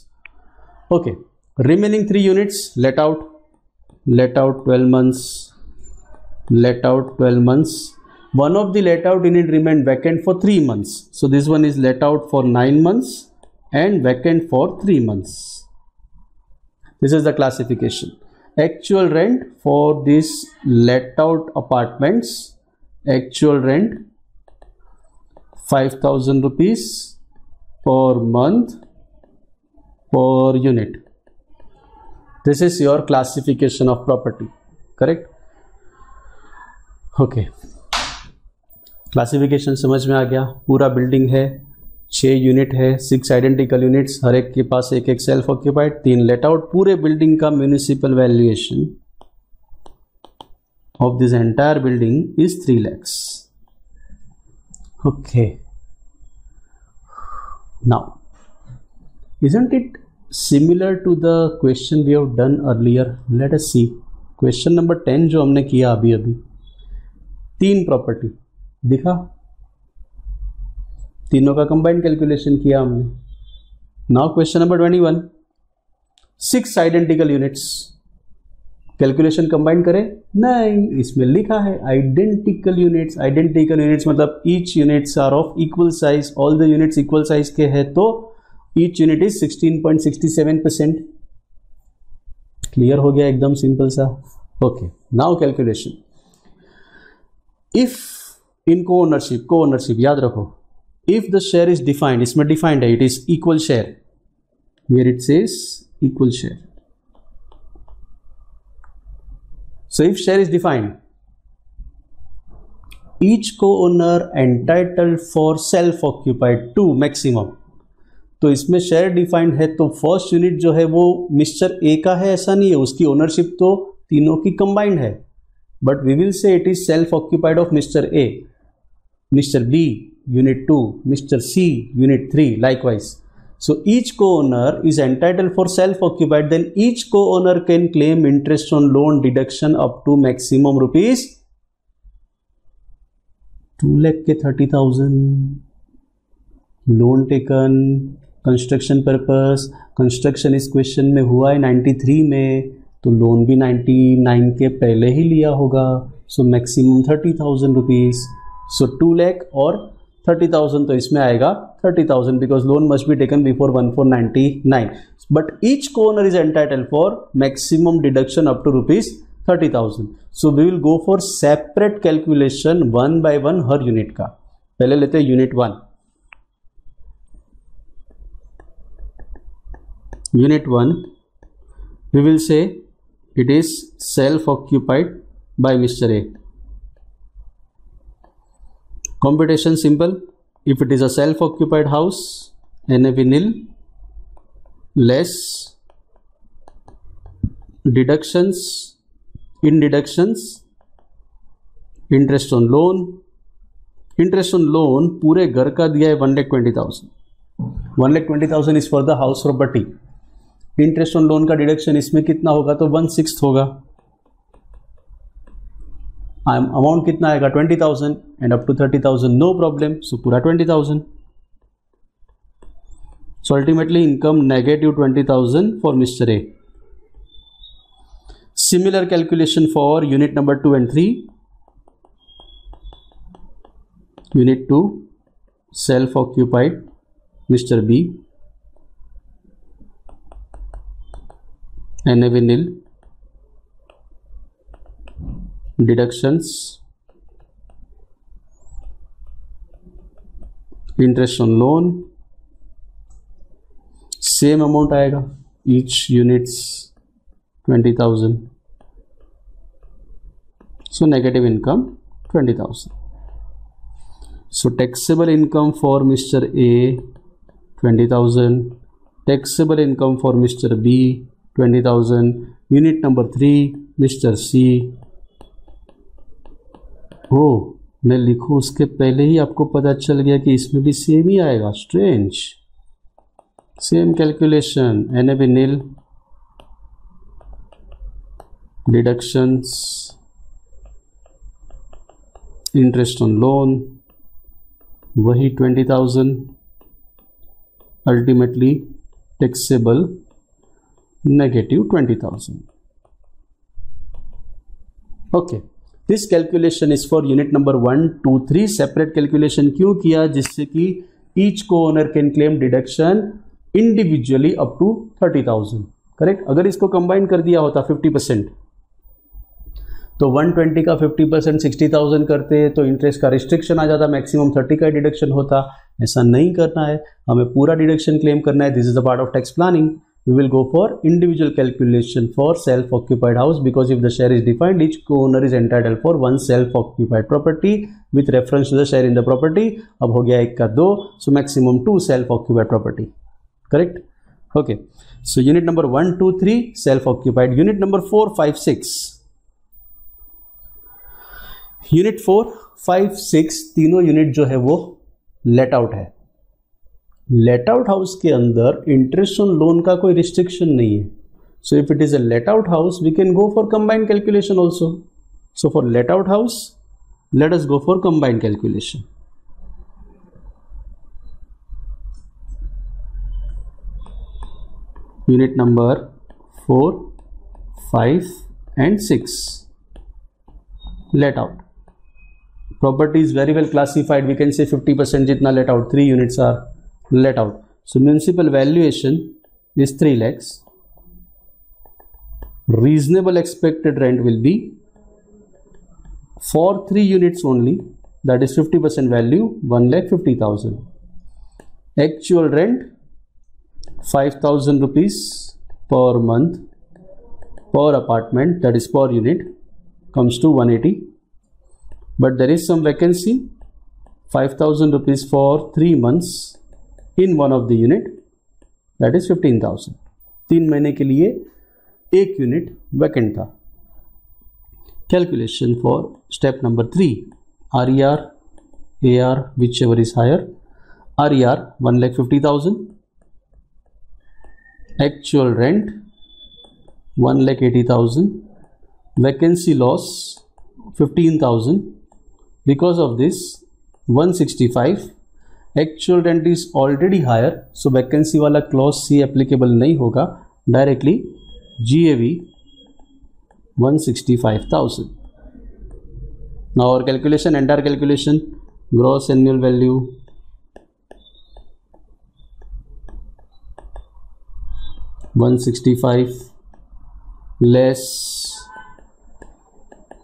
Okay. Remaining 3 units let out 12 months, let out 12 months. One of the let out unit remained vacant for 3 months. So this one is let out for 9 months and vacant for 3 months. This is the classification. Actual rent for this let out apartments, actual rent 5,000 rupees per month per unit. This is your classification of property, correct? Okay, classification समझ में आ गया। पूरा building है, 6 unit है, 6 identical units, हर एक के पास एक एक सेल्फ ऑक्यूपाइड, 3 लेट आउट। पूरे बिल्डिंग का municipal valuation of this entire building is 3 lakhs. Okay, now isn't it similar to the question we have done earlier? Let us see question number 10 जो हमने किया अभी 3 प्रॉपर्टी दिखा, तीनों का combined calculation किया हमने। Now question number 21, 6 identical units, calculation combined करें? नहीं, इसमें लिखा है आइडेंटिकल यूनिट्स। आइडेंटिकल यूनिट्स मतलब each units are of equal size, all the units equal size के हैं, तो each unit is 16.67%. क्लियर हो गया, एकदम सिंपल सा। Okay, now calculation. If in को ओनरशिप याद रखो, if the share is defined, इसमें defined है, it is equal share, where it says equal share. So if share is defined, each co-owner entitled for self-occupied to maximum. तो इसमें share defined है तो first unit जो है वो mister A का है ऐसा नहीं है, उसकी ओनरशिप तो तीनों की कंबाइंड है, but we will say it is self occupied of mister A, mister B unit 2, mister C unit 3 likewise. So each co-owner is entitled for self-occupied, then each co-owner can claim interest on loan deduction up to maximum rupees 2 lakh के 30,000. Loan taken construction purpose, construction इस question में हुआ है 93 में, तो loan भी 99 के पहले ही लिया होगा, so maximum 30,000 rupees. So 2 lakh और 30,000 तो इसमें आएगा 30,000 because loan must be taken before 1499, but each co-owner is entitled for maximum deduction up to rupees 30,000. So we will go for separate calculation one by one हर unit का. पहले लेते हैं unit 1. Unit 1, we will say it is self-occupied by Mr. A. Computation simple. If it is a self-occupied house, NAV nil less deductions, in deductions, interest on loan. Interest on loan पूरे घर का दिया है 1,20,000. 1,20,000 is for the house property. Interest on loan का deduction इसमें कितना होगा तो 1/6 होगा. अमाउंट कितना आएगा 20,000 and up to 30,000 no problem, so पूरा 20,000. So ultimately income negative 20,000 for mister A. Similar calculation for unit number 2 and 3. Unit 2 self occupied mister B, NAV nil, deductions, interest on loan, same amount आएगा, each units 20,000, so negative income 20,000. So taxable income for Mr. A 20,000, taxable income for Mr. B 20,000. Unit number 3 mister C. हो मैं लिखूं उसके पहले ही आपको पता चल गया कि इसमें भी सेम ही आएगा. Strange. Same calculation, NAV nil, deductions, interest on loan वही 20,000, ultimately taxable negative 20,000. Okay, this calculation is for unit number 1, 2, 3. separate calculation क्यों किया, जिससे कि each co-owner can claim deduction individually up to 30,000. Correct. अगर इसको combine कर दिया होता 50%, तो 120 का 50% 60,000 करते तो इंटरेस्ट का रिस्ट्रिक्शन आ जाता, मैक्सिमम 30 का डिडक्शन होता. ऐसा नहीं करना है, हमें पूरा डिडक्शन क्लेम करना है. This is the part of tax planning. We will go for individual calculation for self-occupied house, because if the share is defined, each co-owner is entitled for one self-occupied property with reference to the share in the property. अब हो गया 1 का 2, so maximum 2 self-occupied property. Correct? Okay. So unit number 1, 2, 3 self-occupied. Unit number 4, 5, 6. Unit 4, 5, 6 तीनों unit जो है वो let out है. Late out house के अंदर इंटरेस्ट ऑन लोन का कोई रिस्ट्रिक्शन नहीं है. So if it is a let out house we can go for combined calculation also. So for let out house let us go for combined calculation. Unit number 4, 5 and 6 let out. Property is very well classified. We can say 50% जितना let out. 3 units are let out. So municipal valuation is 3 lakhs. Reasonable expected rent will be for 3 units only, that is 50% value 1,50,000. Actual rent 5,000 rupees per month per apartment, that is per unit, comes to 180. But there is some vacancy, 5,000 rupees for 3 months in one of the unit, that is 15,000. 3 महीने के लिए एक unit vacant था. Calculation for step number 3, RER, AR, whichever is higher. RER 1,50,000, actual rent 1,80,000, vacancy loss 15,000. Because of this 165, actual rent is already higher, so vacancy वाला clause C applicable नहीं होगा, directly GAV 165,000. Now our calculation, entire calculation, gross annual value $165 less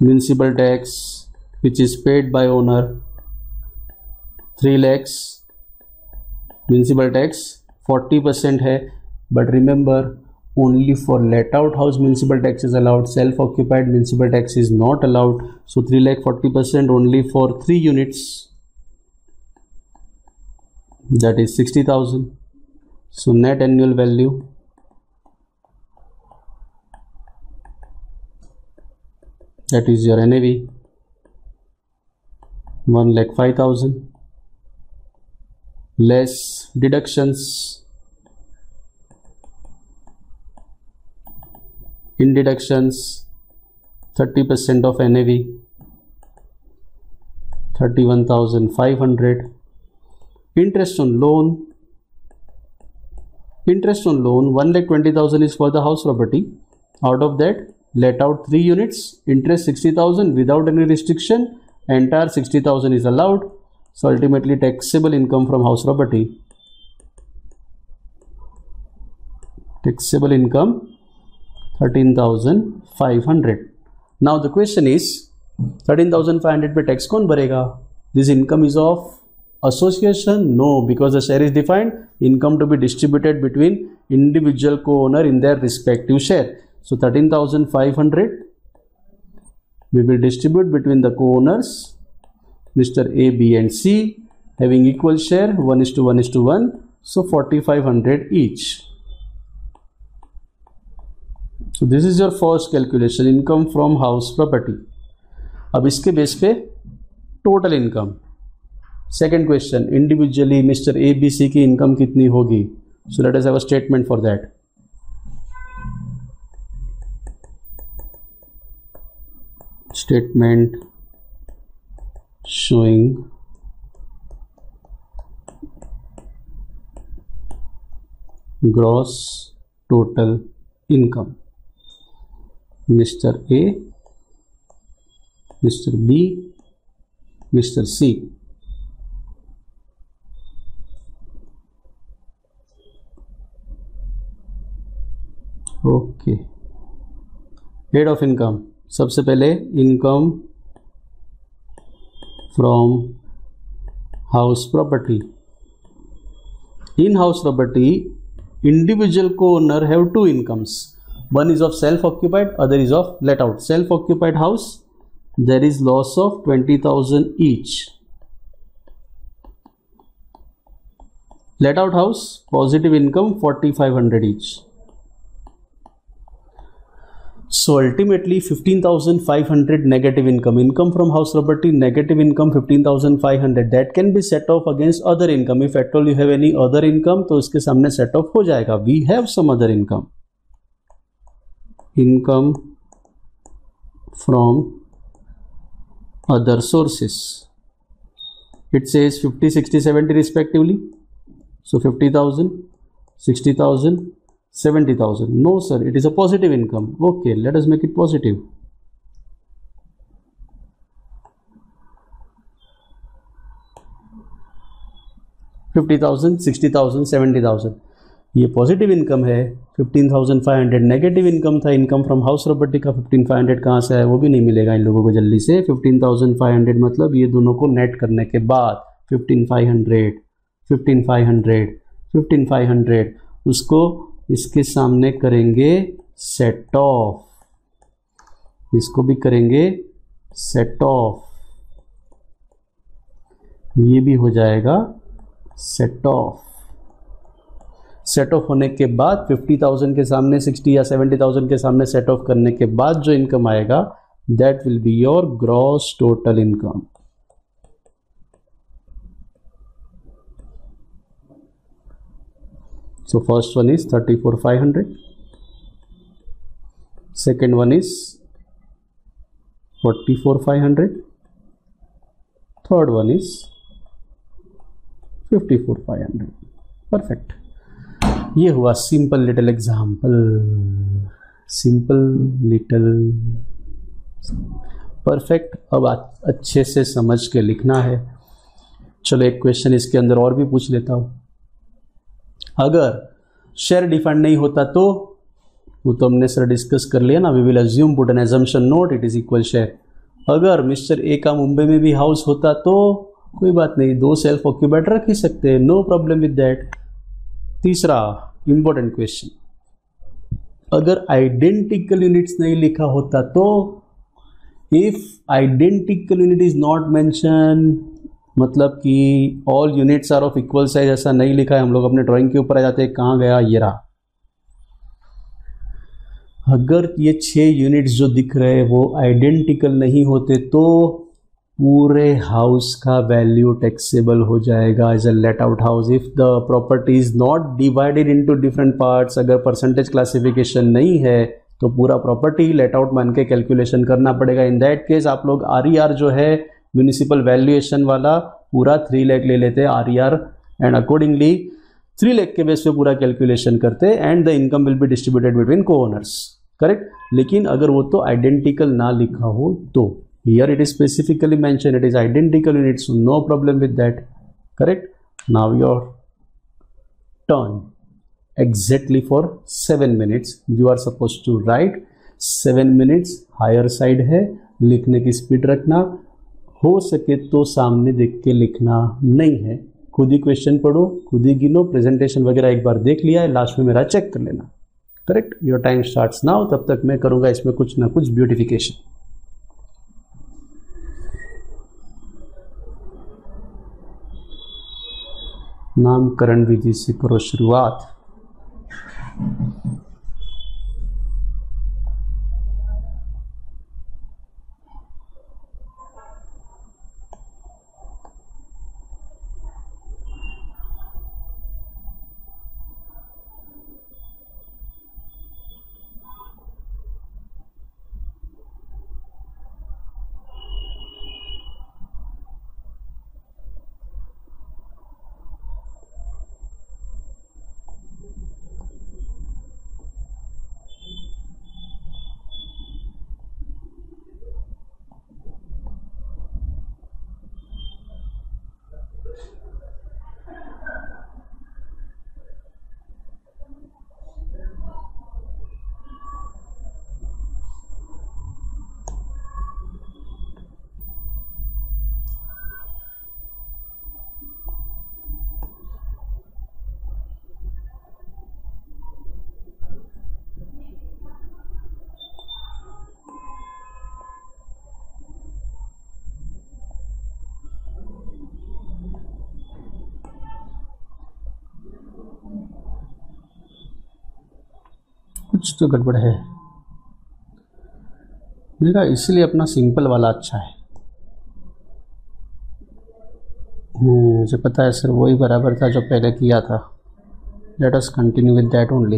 municipal tax which is paid by owner 3 lakhs. Municipal tax 40% है, but remember only for let out house municipal tax is allowed, self occupied municipal tax is not allowed. So 3 lakh 40% only for 3 units, that is 60,000. So net annual value that is your NAV 1,05,000 less deductions. In deductions 30% of NAV 31,500. Interest on loan 1,20,000 is for the house property. Out of that, let out 3 units, interest 60,000 without any restriction, entire 60,000 is allowed. So ultimately taxable income from house property, taxable income 13,500. Now the question is 13,500 पे tax कौन भरेगा? This income is of association? No, because the share is defined income to be distributed between individual co-owner in their respective share. So 13,500 we will distribute between the co-owners, Mr. A, B and C, having equal share 1:1:1, so 4,500 each. So this is your first calculation, income from house property. अब इसके base पे total income. Second question, individually mister A B C की income कितनी होगी? So let us have a statement for that. Statement showing gross total income. Mr. A, Mr. B, Mr. C. Okay. Head of income. सबसे पहले income from house property. In house property individual को owner have 2 incomes. One is of self-occupied, other is of let-out. Self-occupied house, there is loss of 20,000 each. Let-out house, positive income 4,500 each. So ultimately 15,500 negative income. Income from house property, negative income 15,500. That can be set off against other income. If at all you have any other income, तो उसके सामने set off हो जाएगा. We have some other income. Income from other sources. It says 50, 60, 70 respectively. So 50,000, 60,000, 70,000. No sir, it is a positive income. Okay, let us make it positive. $50,000, 60,000, 70,000. ये positive income है. 15,500 negative income था. Income from house property का 15,500 कहाँ से है वो भी नहीं मिलेगा इन लोगों को जल्दी से. 15,500 मतलब ये दोनों को नेट करने के बाद 15,500. 15,500, 15,500 उसको इसके सामने करेंगे सेट ऑफ, इसको भी करेंगे सेट ऑफ, ये भी हो जाएगा सेट ऑफ। सेट ऑफ होने के बाद 50,000 के सामने 60 या 70,000 के सामने सेट ऑफ करने के बाद जो इनकम आएगा that will be your gross total income. So first one is 34,500, second one is 44,500, third one is 54,500। Perfect, ये हुआ simple little example, simple little perfect. अब अच्छे से समझ के लिखना है। चलो एक क्वेश्चन इसके अंदर और भी पूछ लेता हूं। अगर शेयर डिफाइंड नहीं होता तो वो तो हमने सर डिस्कस कर लिया ना, we will assume put an assumption note it is equal share. अगर मिस्टर ए का मुंबई में भी हाउस होता तो कोई बात नहीं, 2 सेल्फ ऑक्यूपाइड रख ही सकते हैं, नो प्रॉब्लम विद दैट। तीसरा इंपॉर्टेंट क्वेश्चन, अगर आइडेंटिकल यूनिट्स नहीं लिखा होता तो, if identical unit is not mention, मतलब कि all units are of equal size, ऐसा नहीं लिखा है, हम लोग अपने ड्राइंग के ऊपर आ जाते हैं, कहाँ गया, ये रहा। अगर ये 6 यूनिट्स जो दिख रहे हैं वो आइडेंटिकल नहीं होते तो पूरे हाउस का वैल्यू टैक्सेबल हो जाएगा as a let out house. If the property is not divided into different parts, अगर परसेंटेज क्लासिफिकेशन नहीं है तो पूरा प्रॉपर्टी लेट आउट मान के कैलकुलेशन करना पड़ेगा। इन दैट केस आप लोग RER जो है म्यूनिसिपल वैल्यूएशन वाला पूरा 3 लाख ले लेते हैं RER, एंड अकॉर्डिंगली 3 लाख के बेस पे पूरा कैलकुलेशन करते and the income will be distributed between को ओनर्स, करेक्ट। लेकिन अगर वो तो आइडेंटिकल ना लिखा हो तो, here it is specifically mentioned it is identical units, so no problem with that, correct। now your turn, exactly for 7 minutes you are supposed to write, 7 minutes higher side है, लिखने की स्पीड रखना, हो सके तो सामने देख के लिखना नहीं है, खुद ही क्वेश्चन पढ़ो, खुद ही गिनो, प्रेजेंटेशन वगैरह एक बार देख लिया है, लास्ट में मेरा चेक कर लेना, correct. Your time starts now, तब तक मैं करूंगा इसमें कुछ ना कुछ ब्यूटिफिकेशन। नामकरण विधि से करो शुरुआत। कुछ तो गड़बड़ है मेरा, इसलिए अपना सिंपल वाला अच्छा है। मुझे पता है सर, वही बराबर था जो पहले किया था, let us continue with that only.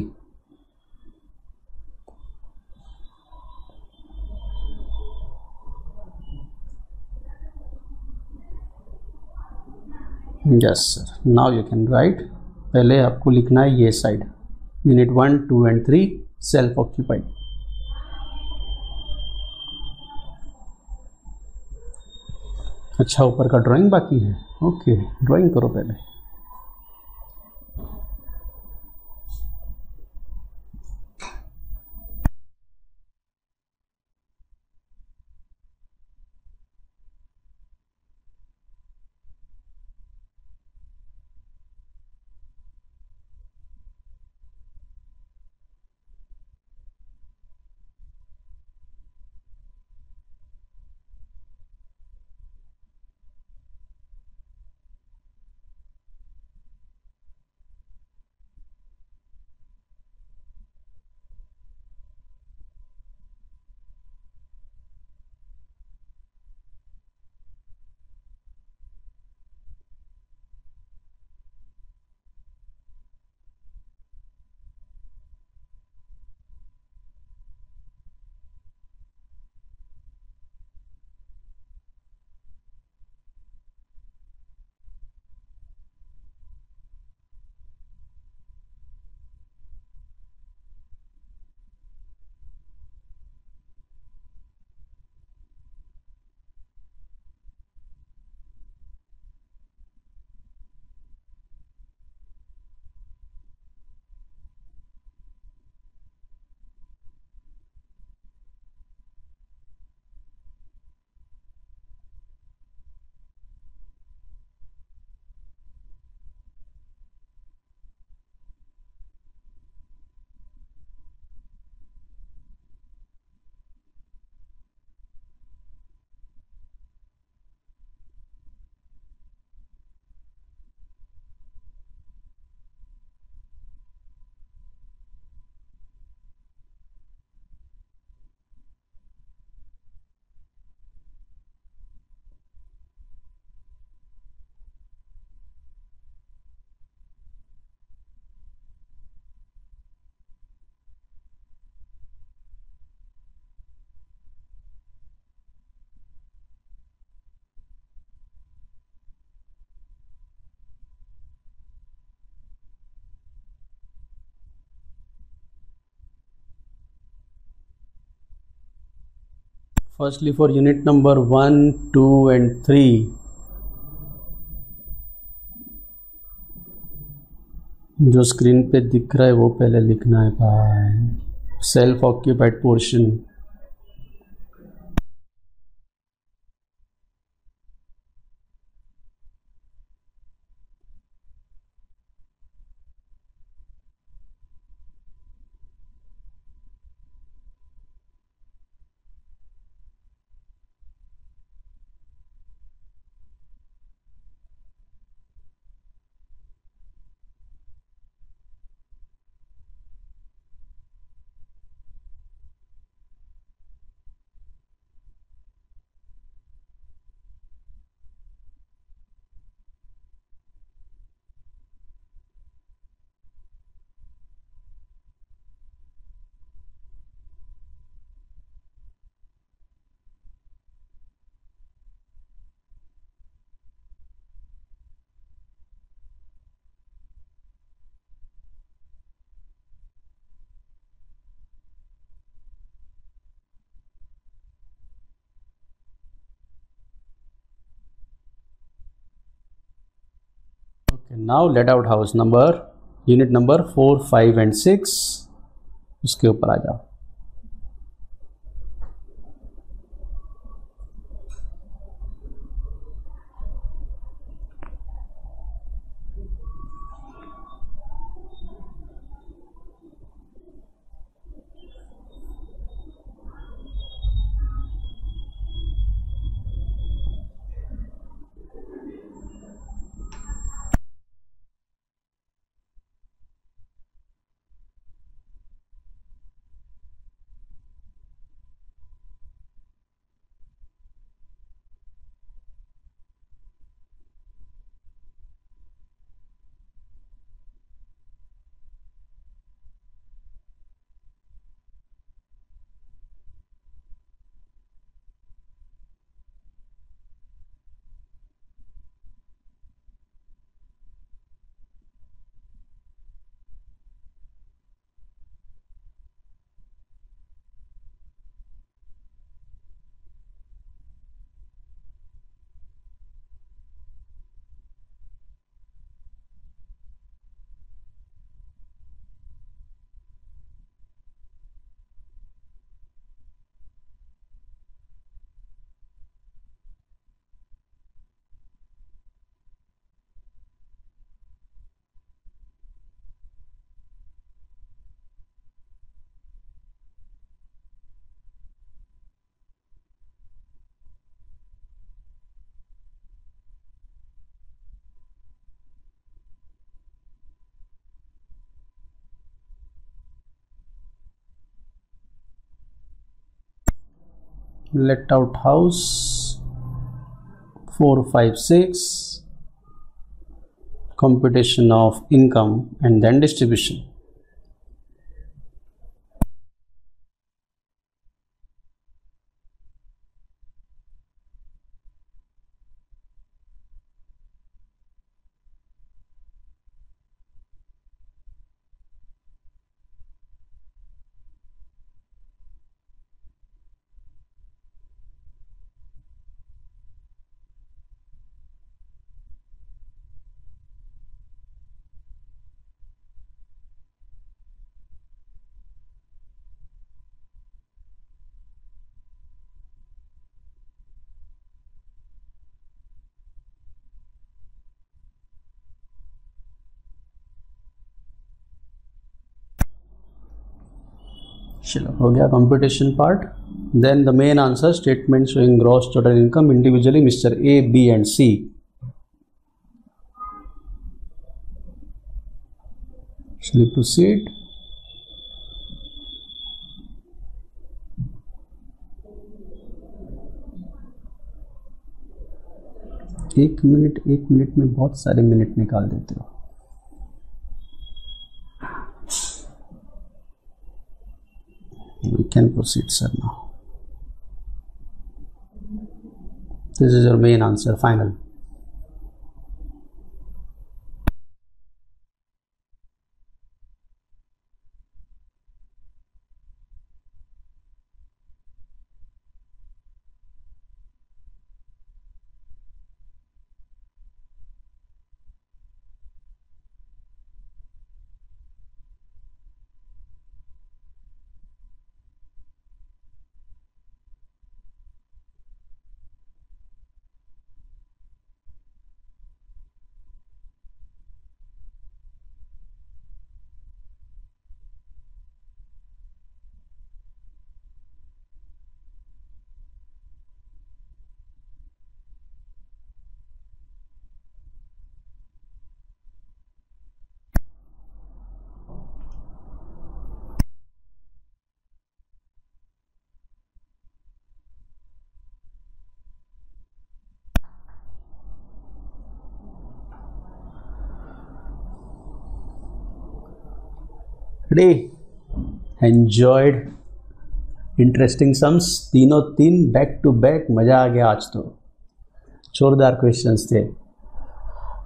Yes sir, now you can write. पहले आपको लिखना है ये side, unit 1, 2 and 3 self occupied. अच्छा, ऊपर का ड्राइंग बाकी है, ओके ड्राइंग करो पहले। Firstly, for unit number 1, 2 and 3, जो स्क्रीन पे दिख रहा है वो पहले लिखना है भाई. Self occupied portion. Now let out house number unit number 4, 5 and 6 उसके ऊपर आ जाओ. Let out house 4, 5, 6, computation of income and then distribution. चलो हो गया computation part. Then the main answer statement showing gross total income individually mister A, B and C. Shall we proceed? एक minute में बहुत सारे मिनट निकाल देते हो. We can proceed, sir, now. This is your main answer, final. Ready? Enjoyed interesting sums, तीनों तीन back to back, मजा आ गया आज तो, जोरदार क्वेश्चंस थे।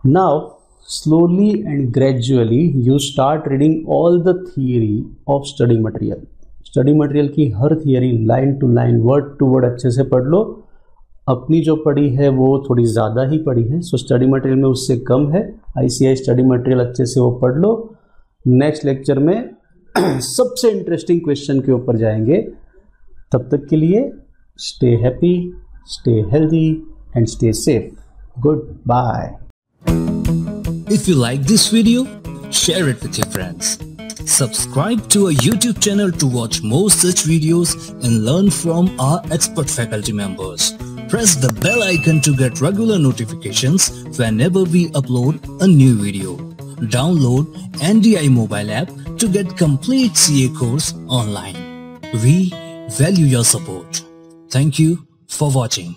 Now slowly and gradually you start reading all the theory of study material. Study material की हर theory line to line, word to word अच्छे से पढ़ लो। अपनी जो पढ़ी है वो थोड़ी ज़्यादा ही पढ़ी है, सो स्टडी मटेरियल में उससे कम है। ICI स्टडी मटेरियल अच्छे से वो पढ़ लो। नेक्स्ट लेक्चर में सबसे इंटरेस्टिंग क्वेश्चन के ऊपर जाएंगे। तब तक के लिए stay happy, stay healthy and stay safe. Goodbye. If you like this video, share it with your friends. Subscribe to our YouTube channel to watch more such videos and learn from our expert faculty members. Press the bell icon to get regular notifications whenever we upload a new video. Download NDI mobile app to get complete CA course online. We value your support. Thank you for watching.